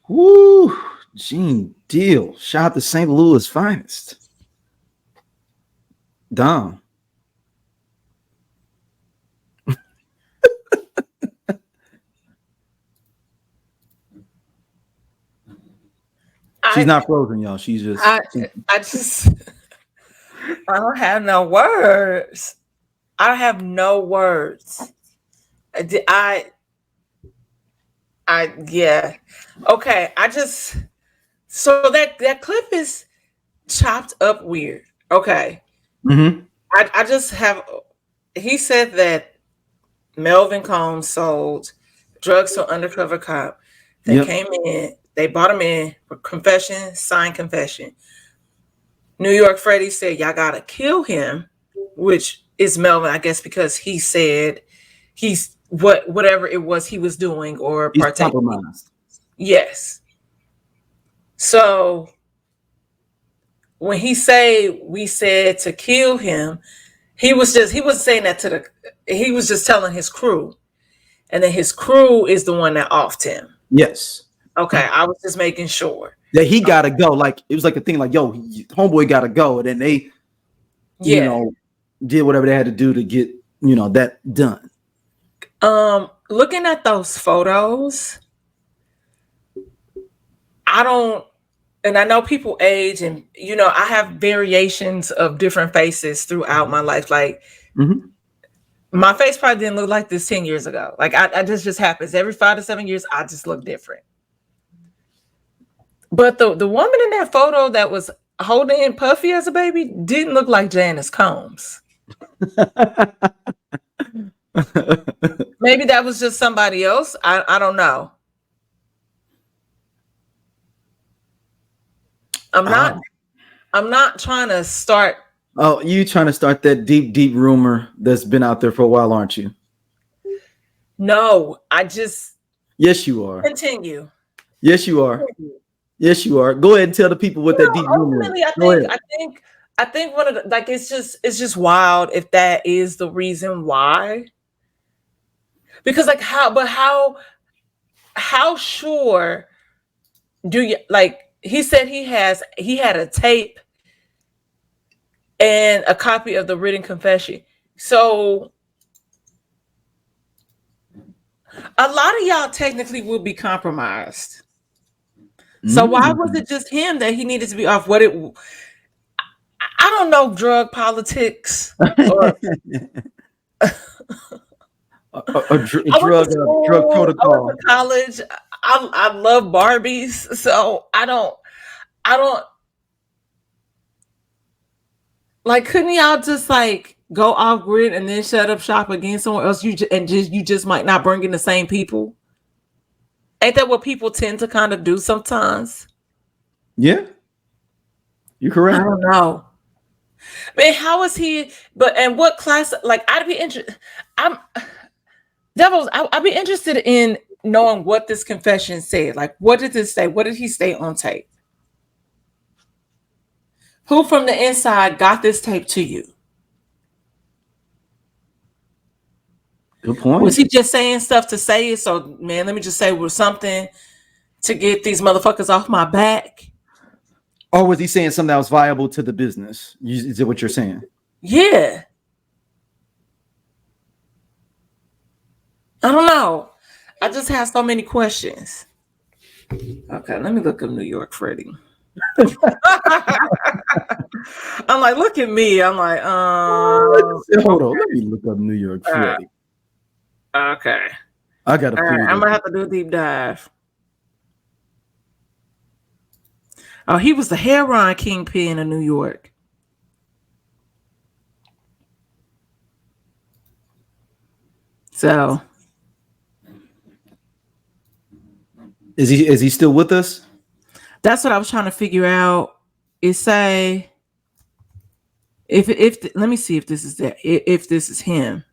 Woo, Gene Deal. Shout out to St. Louis finest. Dom. She's not frozen, y'all. She's just. I don't have no words. I have no words. Yeah. Okay. So that clip is chopped up weird. Okay. Mm-hmm. I just have. He said that Melvin Combs sold drugs to an undercover cop. They came in. They brought him in for confession, signed confession. New York Freddie said, "Y'all gotta kill him," which is Melvin, I guess, because he said he's whatever it was he was doing or partaking. Compromised. Yes. So when we said to kill him, he was saying that he was just telling his crew, and then his crew is the one that offed him. Yes. Okay, I was just making sure that he gotta go. Like it was like a thing, like, yo, homeboy gotta go, and then they, you know, did whatever they had to do to get, you know, that done. Looking at those photos, and I know people age, and you know, I have variations of different faces throughout my life. Like my face probably didn't look like this 10 years ago. Like I just happens every 5 to 7 years. I just look different. But the woman in that photo that was holding Puffy as a baby didn't look like Janice Combs. Maybe that was just somebody else. I don't know. I'm not trying to start. Oh, you trying to start that deep rumor that's been out there for a while, aren't you? No, I just. Yes, you are. Continue. Yes, you are. Yes, you are. Go ahead and tell the people what that deep rumor is. I think one of the, like it's just wild if that is the reason why. Because like how sure do you like? He said he had a tape and a copy of the written confession. So a lot of y'all technically will be compromised. So why was it just him that he needed to be off? I don't know drug politics or drug protocol. I went to college. I love Barbies, so I don't like. Couldn't y'all just like go off grid and then shut up shop against someone else? You just might not bring in the same people. Ain't that what people tend to kind of do sometimes? Yeah, you're correct. I don't know. Man, how is he? And what class? Like, I'd be interested. I'd be interested in knowing what this confession said. Like, what did this say? What did he say on tape? Who from the inside got this tape to you? Good point. Was he just saying stuff to say it? So, man, let me just say something to get these motherfuckers off my back. Or was he saying something that was viable to the business? Is it what you're saying? Yeah. I don't know. I just have so many questions. Okay, let me look up New York Freddie. I'm like, look at me. I'm like, hold on. Let me look up New York Freddie. Okay. I got a feeling. I'm gonna have to do a deep dive. Oh, he was the heroin kingpin in New York. So, is he still with us? That's what I was trying to figure out. It say if let me see if this is if this is him.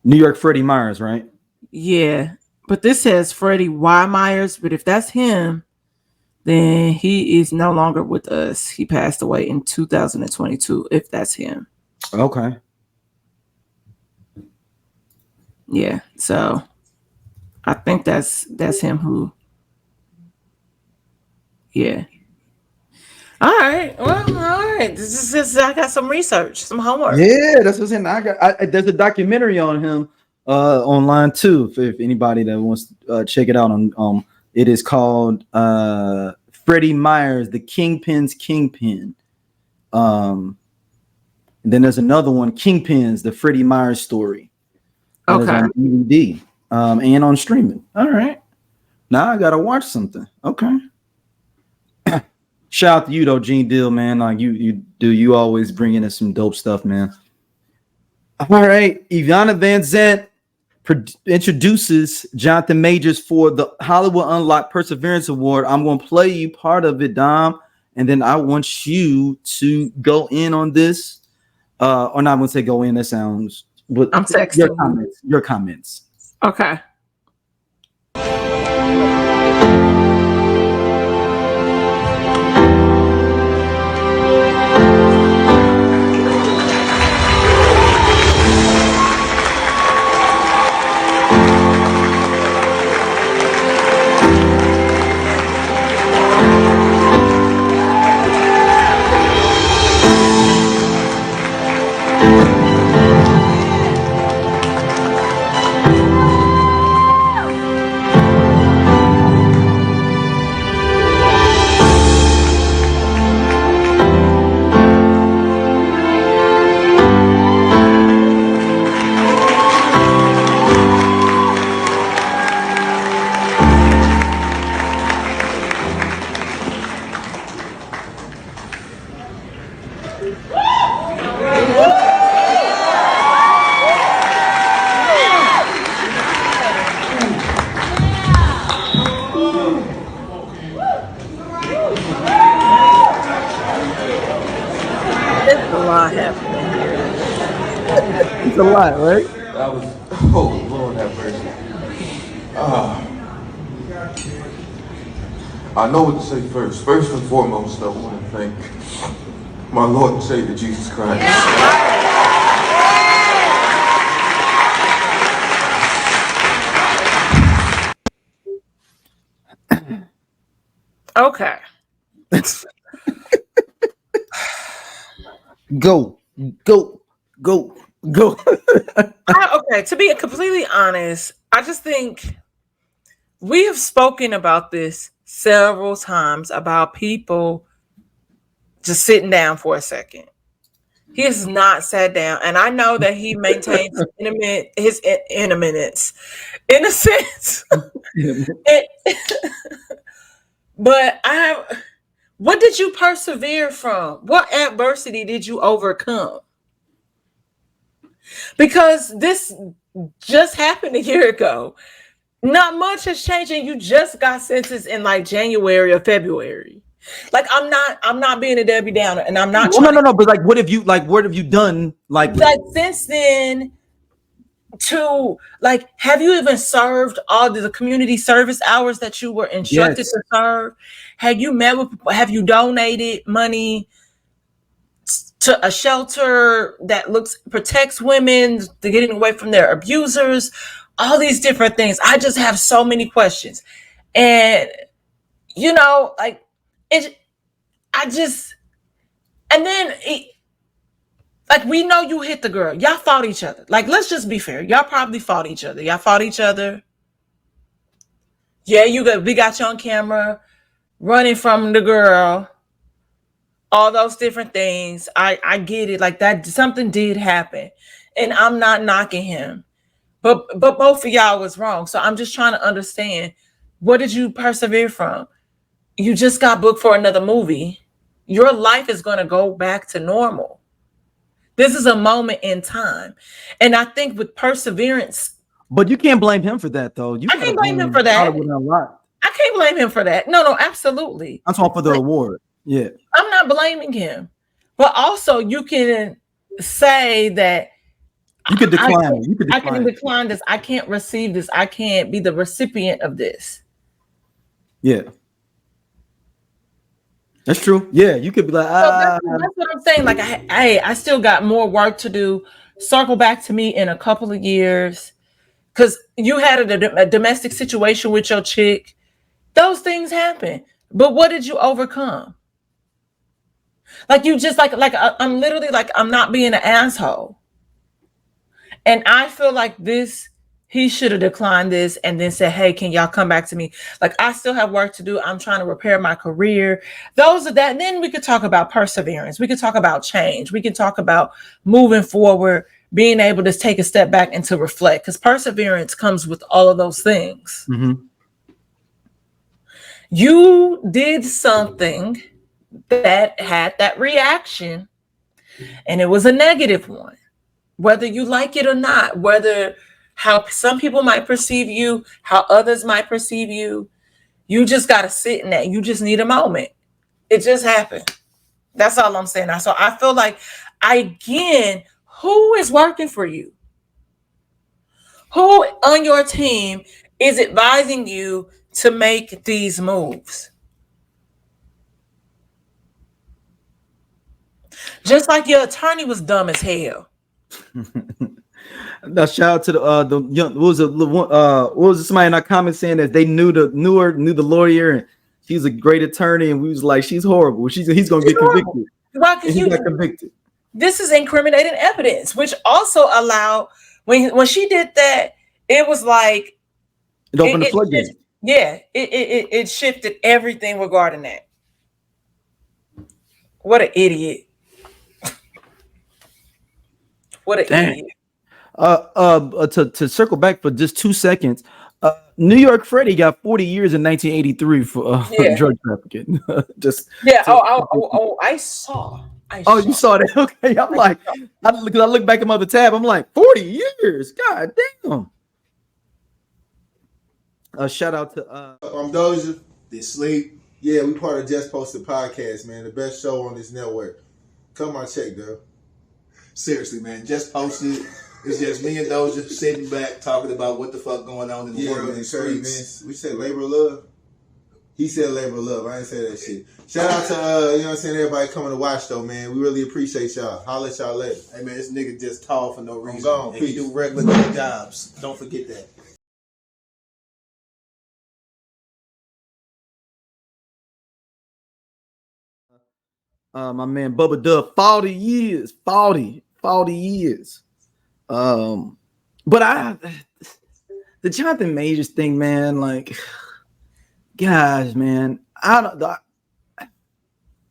New York Freddie Myers, right? Yeah, but this says Freddie Y. Myers. But if that's him, then he is no longer with us. He passed away in 2022. If that's him. Okay. Yeah. So I think that's him. Who? Yeah. All right. Well, all right. This is just, I got some research, some homework. Yeah, that's what's in. There's a documentary on him online too. If anybody that wants to check it out on it is called Freddie Myers, the Kingpin's Kingpin. And then there's another one, Kingpins, the Freddie Myers story. Okay. On DVD and on streaming. All right. Now I gotta watch something. Okay. Shout out to you though, Gene Deal, man. Like you always bring in some dope stuff, man. All right, Ivana Van Zant introduces Jonathan Majors for the Hollywood Unlocked Perseverance Award. I'm gonna play you part of it, Dom, and then I want you to go in on this. Or not, I'm gonna say go in. That sounds. But I'm texting your comments. Okay. There's a lot happening here. It's a lot, right? That was, oh Lord have mercy. I know what to say first. First and foremost, I want to thank my Lord and Savior Jesus Christ. Okay. Go. Okay, to be completely honest, I just think we have spoken about this several times about people just sitting down for a second. He has not sat down, and I know that he maintains his innocence, but what did you persevere from? What adversity did you overcome? Because this just happened a year ago. Not much has changed, and you just got sentenced in like January or February. Like I'm not being a Debbie Downer, and I'm not. No. But like, what have you done? Like Since then, to like, have you even served all the community service hours that you were instructed to serve? Have you met with people? Have you donated money to a shelter that protects women to getting away from their abusers? All these different things. I just have so many questions, and like it. Like, we know you hit the girl. Y'all fought each other. Like, let's just be fair. Y'all probably fought each other. Yeah, we got you on camera running from the girl. All those different things. I get it. Like, that something did happen, and I'm not knocking him, but both of y'all was wrong. So I'm just trying to understand, what did you persevere from? You just got booked for another movie. Your life is going to go back to normal. This is a moment in time. And I think with perseverance. But you can't blame him for that, though. I can't blame him for that. I can't blame him for that. No, absolutely. I'm talking for the award. Yeah. I'm not blaming him. But also, you can say that you can decline. I can decline this. I can't receive this. I can't be the recipient of this. Yeah. That's true. Yeah, you could be like, that's what I'm saying. Like, I still got more work to do. Circle back to me in a couple of years, because you had a domestic situation with your chick. Those things happen. But what did you overcome? Like, you just like I'm literally like, I'm not being an asshole. And I feel like he should have declined this and then said, hey, can y'all come back to me? Like, I still have work to do. I'm trying to repair my career. Those are that. And then we could talk about perseverance. We could talk about change. We can talk about moving forward, being able to take a step back and to reflect, because perseverance comes with all of those things. Mm-hmm. You did something that had that reaction, and it was a negative one, whether you like it or not, how some people might perceive you, how others might perceive you. You just got to sit in that. You just need a moment. It just happened. That's all I'm saying. So I feel like, again, who is working for you? Who on your team is advising you to make these moves? Just like your attorney was dumb as hell. Now, shout out to the young. What was it? Somebody in our comments saying that they knew the lawyer, and she's a great attorney, and we was like, she's horrible. He's gonna get convicted. Right, because he got convicted. This is incriminating evidence, which also allowed when she did that, it was like it opened the floodgates. Yeah, it shifted everything regarding that. What an idiot! What an idiot! To circle back for just 2 seconds, New York Freddie got 40 years in 1983 for drug trafficking. I saw. You saw that? Okay, I'm like, I look back at my other tab. I'm like, 40 years. God damn. Shout out to I'm Doja. They sleep. Yeah, we part of Just Posted Podcast, man. The best show on this network. Cut my check, girl. Seriously, man, just post it. It's just me and Doja sitting back talking about what the fuck going on in the world and the streets. We said labor of love. He said labor of love. I ain't say that shit. Shout out to you know what I'm saying, everybody coming to watch though, man. We really appreciate y'all. Holla at y'all later. Hey man, this nigga just tall for no reason. I'm gone. And he do regular jobs. Don't forget that. My man Bubba Dub, 40 years. But the Jonathan Majors thing, man, like, guys, man,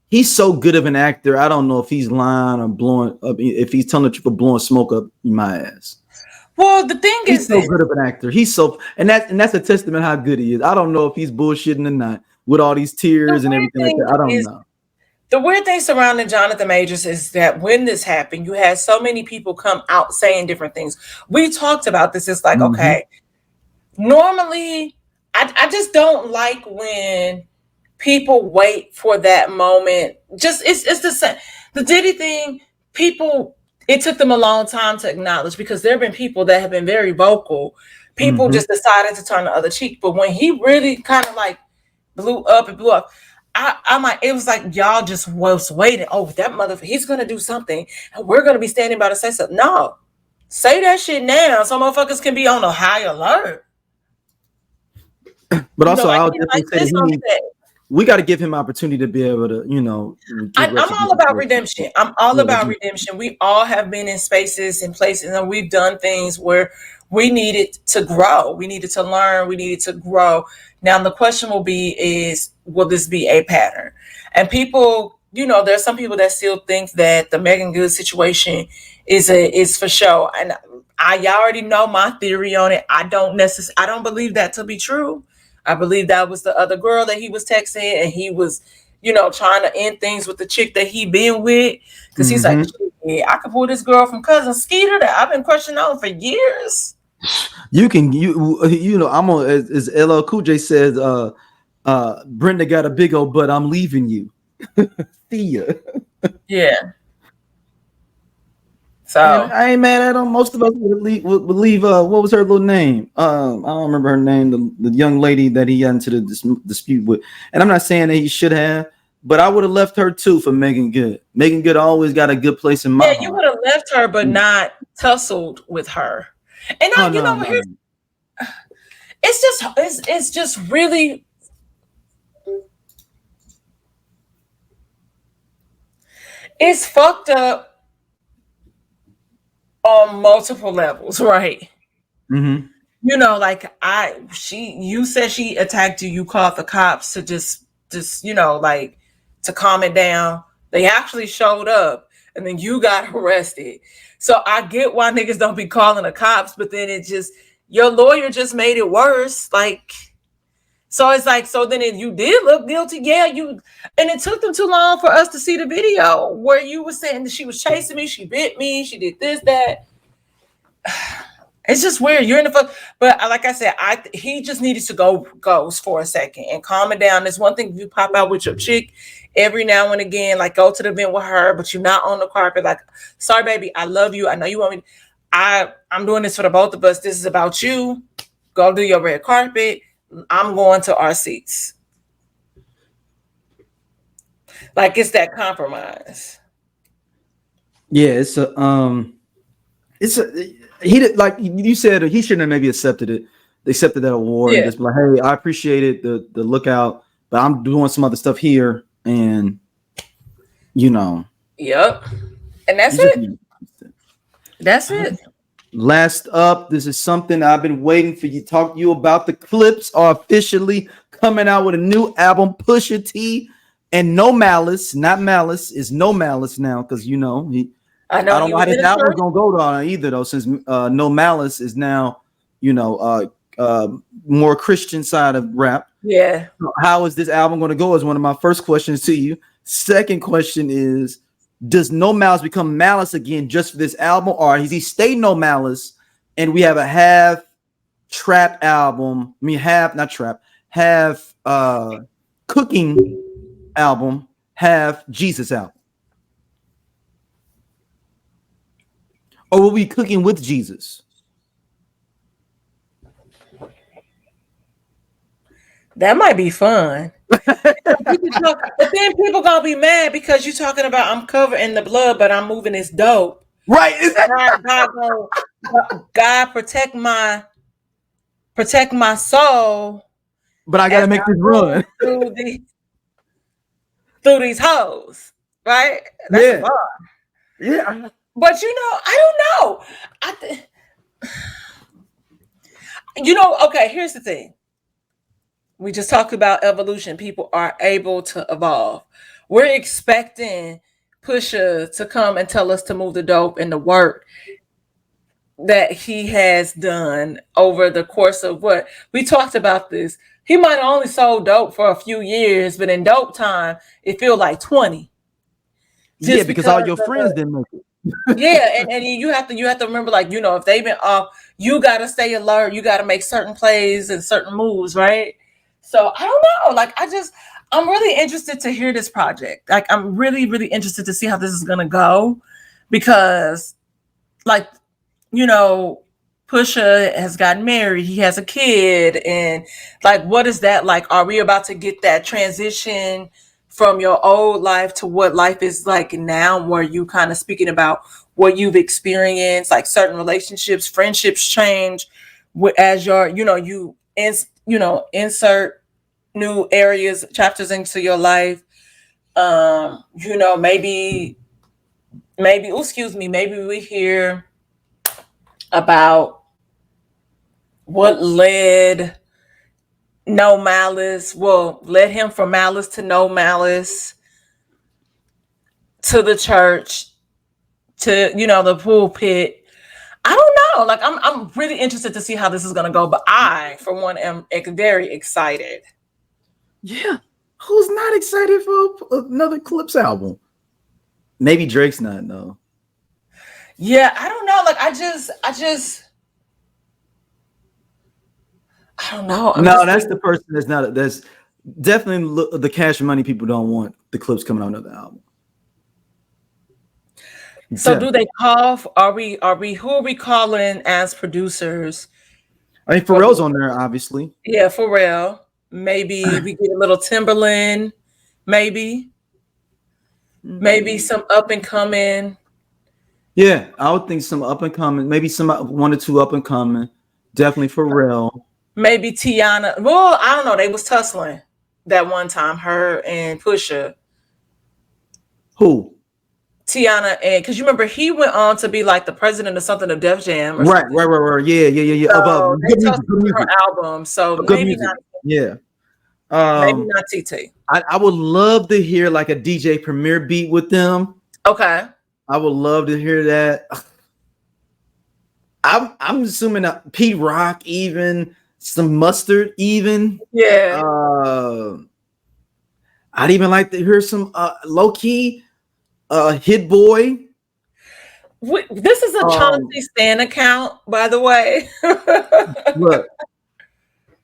he's so good of an actor. I don't know if he's lying or blowing up, if he's telling the truth or blowing smoke up my ass. Well, the thing He's is, so good of an actor. He's so, and that's a testament how good he is. I don't know if he's bullshitting or not with all these tears and everything like that. I don't know. The weird thing surrounding Jonathan Majors is that when this happened, you had so many people come out saying different things. We talked about this. It's like, okay, normally I just don't like when people wait for that moment. Just it's the same. The Diddy thing, people, it took them a long time to acknowledge because there have been people that have been very vocal. People just decided to turn the other cheek. But when he really kind of like blew up, I'm like, it was like y'all just was waiting. Oh, that motherfucker, he's gonna do something, and we're gonna be standing by to say something. No, say that shit now. Some motherfuckers can be on a high alert. But also, I'll definitely say we got to give him opportunity to be able to, you know. I'm all about redemption. I'm all about redemption. We all have been in spaces and places, and we've done things where we needed to grow. We needed to learn. We needed to grow. Now, the question will be will this be a pattern? And people, you know, there's some people that still think that the Megan Good situation is for show. And y'all already know my theory on it. I don't believe that to be true. I believe that was the other girl that he was texting, and he was, you know, trying to end things with the chick that he been with. Because he's like, yeah, I could pull this girl from Cousin Skeeter that I've been crushing on for years. You know, I'm on, as LL Cool J says, Brenda got a big old butt, I'm leaving you. See ya. Yeah. So I ain't mad at him. Most of us would leave what was her little name? I don't remember her name, the young lady that he got into the dispute with. And I'm not saying that he should have, but I would have left her too for Megan Good. Megan Good always got a good place in my heart. You would have left her, but not tussled with her. And it's just really, it's fucked up on multiple levels, right? You know, like you said she attacked you. You called the cops to just you know, like to calm it down. They actually showed up, and then you got arrested. So I get why niggas don't be calling the cops, but then it just, your lawyer just made it worse. Like, so it's like, so then you did look guilty. Yeah, and it took them too long for us to see the video where you were saying that she was chasing me, she bit me, she did this, that. It's just weird. You're in the fuck. But like I said, he just needed to go for a second and calm it down. There's one thing, if you pop out with your chick every now and again, like go to the event with her, but you're not on the carpet. Like, sorry, baby, I love you. I know you want me. I'm doing this for the both of us. This is about you. Go do your red carpet. I'm going to our seats. Like, it's that compromise. Yeah, he did, like you said, he shouldn't have maybe accepted that award and just be like, hey, I appreciate it, the lookout, but I'm doing some other stuff here, and you know. Yep. And that's it. That's it. Last up, this is something I've been waiting for you to talk to you about. The Clipse are officially coming out with a new album. Pusha T and No Malice, not Malice, is No Malice now, because you know I don't know how this album's gonna go down either though, since No Malice is now, you know, more Christian side of rap. Yeah. How is this album gonna go? Is one of my first questions to you. Second question is, does No Malice become Malice again just for this album, or does he stay No Malice and we have a half trap album? I mean, half cooking album, half Jesus album. Or will we be cooking with Jesus? That might be fun. But then people gonna be mad because you're talking about I'm covered in the blood, but I'm moving this dope. Right? God protect my soul. But I gotta make this run through these hoes, right? That's yeah. bar. Yeah. But I don't know. Okay, here's the thing. We just talked about evolution. People are able to evolve. We're expecting Pusha to come and tell us to move the dope and the work that he has done over the course of what we talked about this. He might have only sold dope for a few years, but in dope time, it feels like 20. Yeah, because all your friends didn't make it. Yeah, and you have to remember, like, if they've been off, you got to stay alert. You got to make certain plays and certain moves, right? So I don't know. Like, I'm really interested to hear this project. Like, I'm really, really interested to see how this is gonna go, because, like, Pusha has gotten married. He has a kid, and like, what is that like? Are we about to get that transition from your old life to what life is like now, where you kind of speaking about what you've experienced, like certain relationships, friendships change as you insert new areas, chapters into your life. Maybe we hear about what led led him from malice to no malice, to the church, to the pulpit. I don't know. Like, I'm really interested to see how this is gonna go. But I, for one, am very excited. Yeah. Who's not excited for another Clipse album? Maybe Drake's not, no. Yeah, I don't know. Like, I don't know. That's the person that's definitely the Cash Money people don't want the Clipse coming out another album. So do they call? Who are we calling as producers? I mean, Pharrell's on there, obviously. Yeah, Pharrell. Maybe we get a little Timberland. Maybe some up and coming. Yeah, I would think some up and coming. Maybe some 1 or 2 up and coming. Definitely Pharrell. Maybe Teyana. Well, I don't know. They was tussling that one time, her and Pusha. Who? Teyana, and because you remember he went on to be like the president of something of Def Jam. Right. Yeah. So they tussling her album. So maybe not. Yeah. Maybe not TT. I would love to hear like a DJ Premier beat with them. Okay. I would love to hear that. I'm assuming that Pete Rock, even some Mustard, even. Yeah. I'd even like to hear some low key Hit Boy. This is a Chauncey Stan account, by the way. Look,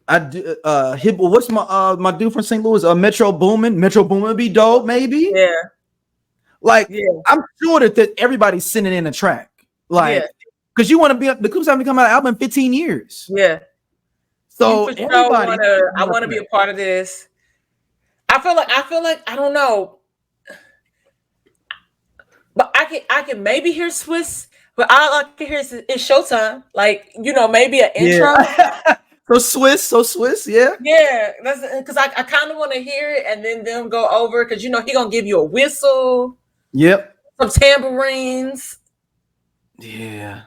I do. Hit. What's my dude from St. Louis? Metro Boomin. Metro Boomin would be dope, maybe. Yeah. Like, I'm sure that everybody's sending in a track, like, because you want to be the Clipse haven't come out album in 15 years. Yeah. So everybody, I want to be a part of this. I feel like I don't know, but I can maybe hear Swiss, but all I can hear is Showtime. Like, maybe an intro. So Swiss, yeah. Yeah, that's because I kind of want to hear it and then them go over, because he gonna give you a whistle. Yep. Some tambourines. Yeah.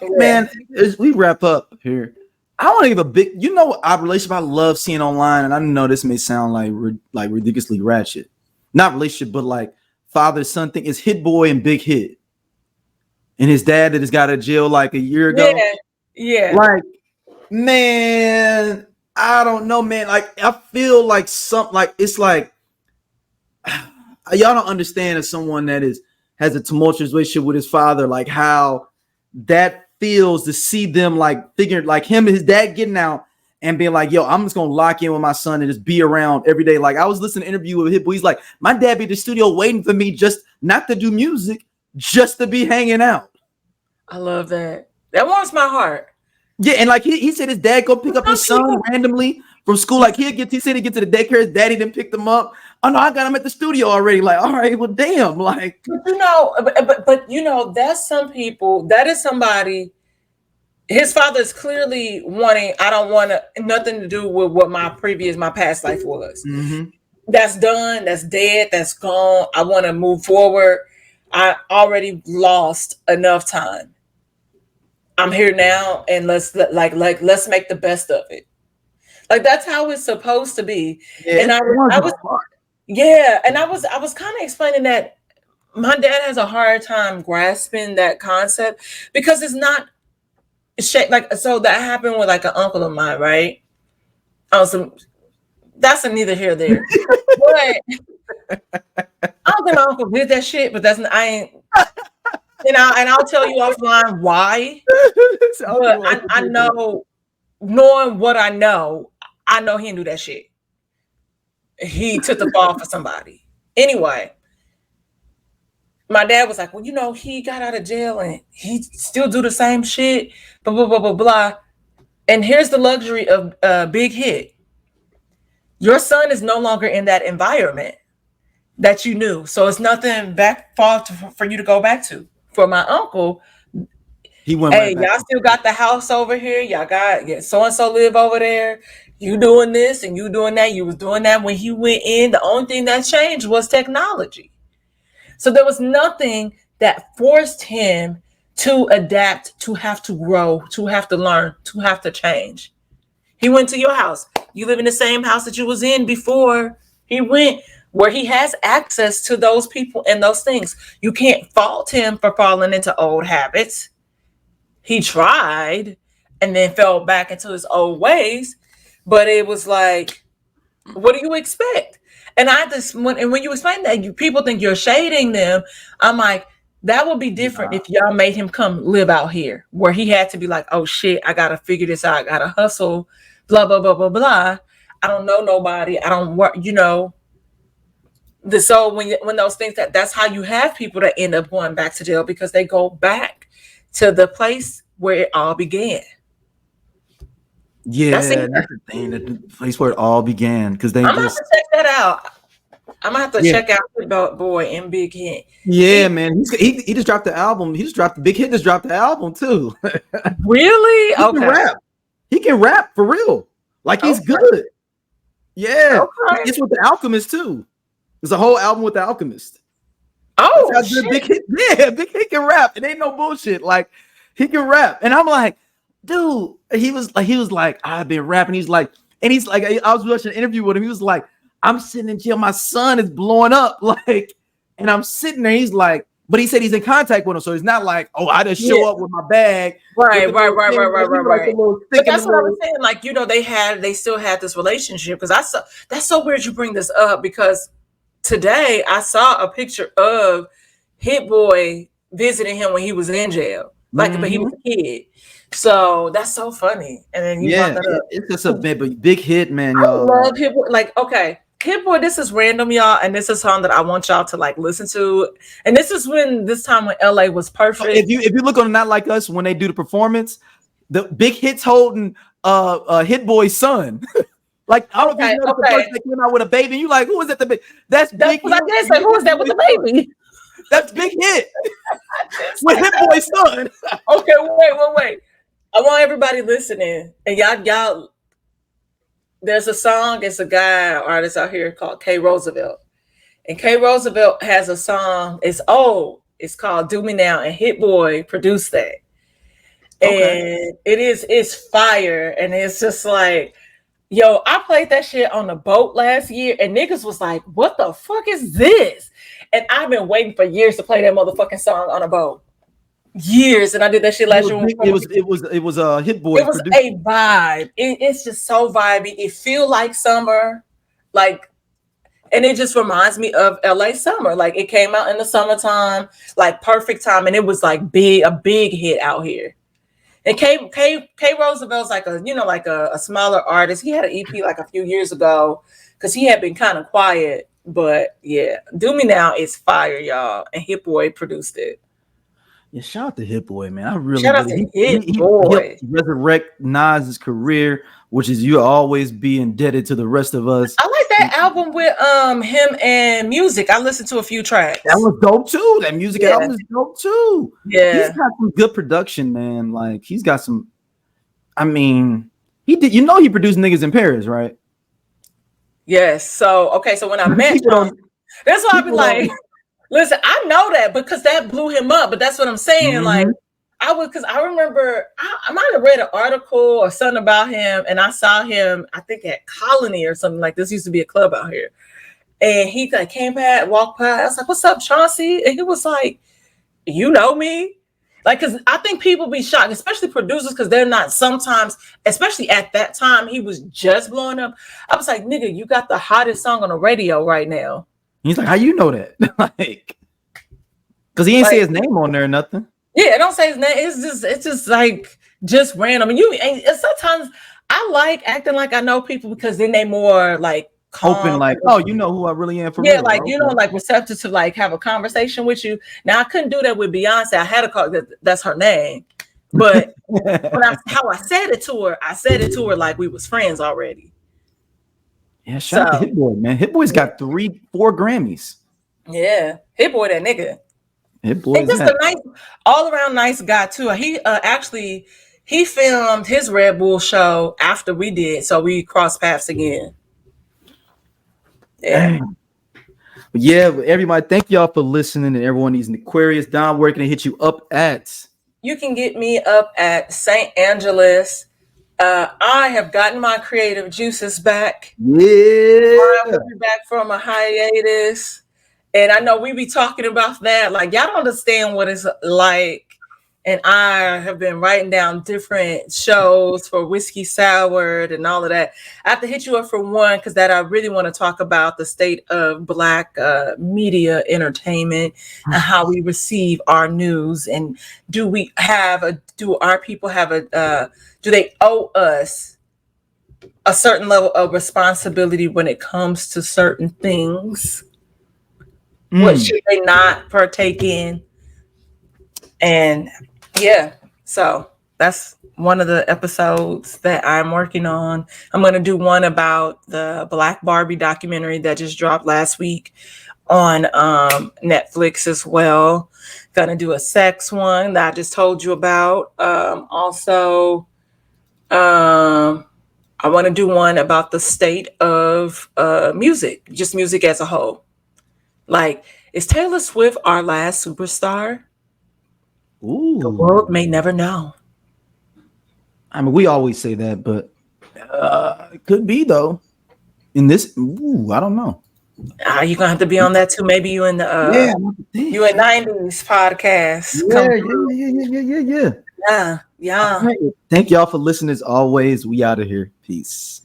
Man, as we wrap up here, I want to give a big, our relationship I love seeing online, and I know this may sound like ridiculously ratchet. Not relationship, but like father-son thing, is Hit Boy and Big Hit. And his dad that just got out of jail like a year ago. Yeah. Like, man, I don't know, man. Like, I feel like it's like y'all don't understand as someone that has a tumultuous relationship with his father, like how that feels to see them like figuring, like him and his dad getting out and being like, yo, I'm just gonna lock in with my son and just be around every day. Like, I was listening to an interview with Hit Boy. He's like, my dad be at the studio waiting for me just not to do music, just to be hanging out. I love that. That warms my heart. Yeah, and like he said his dad go pick up his son randomly from school. Like he said he get to the daycare, his daddy didn't pick them up. Oh no, I got him at the studio already. Like, all right, well, damn. Like, but you know, that's some people, that is somebody, his father is clearly wanting, I don't want nothing to do with what my past life was. Mm-hmm. That's done, that's dead, that's gone. I want to move forward. I already lost enough time. I'm here now, and let's make the best of it. Like, that's how it's supposed to be. Yeah, and I was kind of explaining that my dad has a hard time grasping that concept because it's not like, so that happened with like an uncle of mine, right? That's a neither here nor there. But I don't think my uncle did that shit, but I ain't. And I'll tell you offline why. But I know, knowing what I know he didn't do that shit. He took the fall for somebody. Anyway, my dad was like, well, you know, he got out of jail and he still do the same shit, blah, blah, blah, blah, blah. And here's the luxury of Big Hit. Your son is no longer in that environment that you knew. So it's nothing for you to go back to. For my uncle, he went. Hey, y'all still got the house over here. Y'all got so-and-so live over there. You doing this and you doing that. You was doing that when he went in. The only thing that changed was technology. So there was nothing that forced him to adapt, to have to grow, to have to learn, to have to change. He went to your house. You live in the same house that you was in before he went, where he has access to those people and those things. You can't fault him for falling into old habits. He tried and then fell back into his old ways. But it was like, what do you expect? And when you explain that, people think you're shading them. I'm like, that would be different if y'all made him come live out here, where he had to be like, oh shit, I gotta figure this out. I gotta hustle, blah, blah, blah, blah, blah. I don't know nobody. I don't work, you know. So when those things, that's how you have people that end up going back to jail, because they go back to the place where it all began. Yeah, that's the thing. The place where it all began. Because I'm gonna have to check that out. I'm gonna have to check out the boy in Big Hit. Yeah, man. He just dropped the album. Big Hit just dropped the album too. Really? He can rap. He can rap for real. Like, he's good. Yeah. Okay. It's with The Alchemist too. There's a whole album with The Alchemist. Oh, shit. Big Hit. Yeah, Big Hit can rap. It ain't no bullshit. Like, he can rap. And I'm like, dude, he was like, I've been rapping. He's like, I was watching an interview with him. He was like, I'm sitting in jail. My son is blowing up. Like, and I'm sitting there. He's like, but he said he's in contact with him. So it's not like, oh, I just show up with my bag. Right. But that's what I was saying. Like, you know, they still had this relationship. Because that's so weird you bring this up, because today I saw a picture of Hit Boy visiting him when he was in jail. Like, but he was a kid. So that's so funny. And then you brought that up. It's just a big hit, man. I love Hit Boy. Like, okay, Hit Boy, this is random, y'all, and this is a song that I want y'all to like listen to. And this time when LA was perfect. If you look on Not Like Us, when they do the performance, the Big Hit's holding Hit Boy's son. Like, I don't know if you know the person that came out with a baby. And you like, who is that? That's Big Hit. I did say, who is that with the baby? That's Big Hit with Hit Boy's son. Okay, wait. I want everybody listening, and y'all. There's a song. It's a guy artist out here called K Roosevelt, and K Roosevelt has a song. It's old. It's called "Do Me Now," and Hit Boy produced that, and it's fire, and it's just like, yo, I played that shit on the boat last year, and niggas was like, "What the fuck is this?" And I've been waiting for years to play that motherfucking song on a boat. Years, and I did that shit last year. It was a Hit Boy. It was a vibe. It's just so vibey. It feel like summer, like, and it just reminds me of LA summer. Like, it came out in the summertime, like perfect time, and it was like a big hit out here. And K Roosevelt's like a smaller artist. He had an EP like a few years ago because he had been kind of quiet. But yeah, Do Me Now is fire, y'all, and Hit Boy produced it. Yeah, shout out to Hit Boy, man. I really Shout out to Hit Boy. helped resurrect Nas's career, which is you always be indebted to the rest of us. I like that album with him and Music. I listened to a few tracks. That was dope too. That Music album is dope too. Yeah, he's got some good production, man. Like he's got some. I mean, he did. You know, he produced Niggas in Paris, right? Yes. So okay. So when I met him, that's why I be like, listen, I know that because that blew him up. But that's what I'm saying. Mm-hmm. Like because I remember I might have read an article or something about him, and I saw him, I think at Colony or something like this. Used to be a club out here, and he like came back, walked by. I was like, "What's up, Chauncey?" And he was like, "You know me?" Like, because I think people be shocked, especially producers, because they're not sometimes, especially at that time, he was just blowing up. I was like, nigga, you got the hottest song on the radio right now. He's like, how you know that? Like, because he ain't say his name on there or nothing. Yeah, don't say his name. It's just like just random. And sometimes I like acting like I know people because then they more like hoping like, oh, you know who I really am for real. Like, you know, like receptive to like have a conversation with you. Now I couldn't do that with Beyonce. I had to call that's her name. But how I said it to her like we was friends already. Yeah, shout out to Hit Boy, man. Hit Boy's got 4 Grammys. Yeah, Hit Boy, that nigga. Hit Boy, just a nice, all around nice guy too. He filmed his Red Bull show after we did, so we crossed paths again. Yeah. But yeah, everybody, thank y'all for listening, and everyone needs an Aquarius. Don, where can they hit you up at? You can get me up at St. Angeles. I have gotten my creative juices back. Yeah. I will be back from a hiatus. And I know we be talking about that. Like, y'all don't understand what it's like. And I have been writing down different shows for Whiskey Soured and all of that. I have to hit you up for one because that I really want to talk about the state of Black media entertainment and how we receive our news. And do our people have do they owe us a certain level of responsibility when it comes to certain things? What should they not partake in? And yeah, so that's one of the episodes that I'm working on. I'm going to do one about the Black Barbie documentary that just dropped last week on Netflix as well. Going to do a sex one that I just told you about. Also, I want to do one about the state of music, just music as a whole. Like, is Taylor Swift our last superstar? Ooh. The world may never know. I mean, we always say that, but it could be though. In this, I don't know. You're gonna have to be on that too. Maybe you in the you in 90s podcast. Yeah. Right. Thank y'all for listening. As always, we out of here. Peace.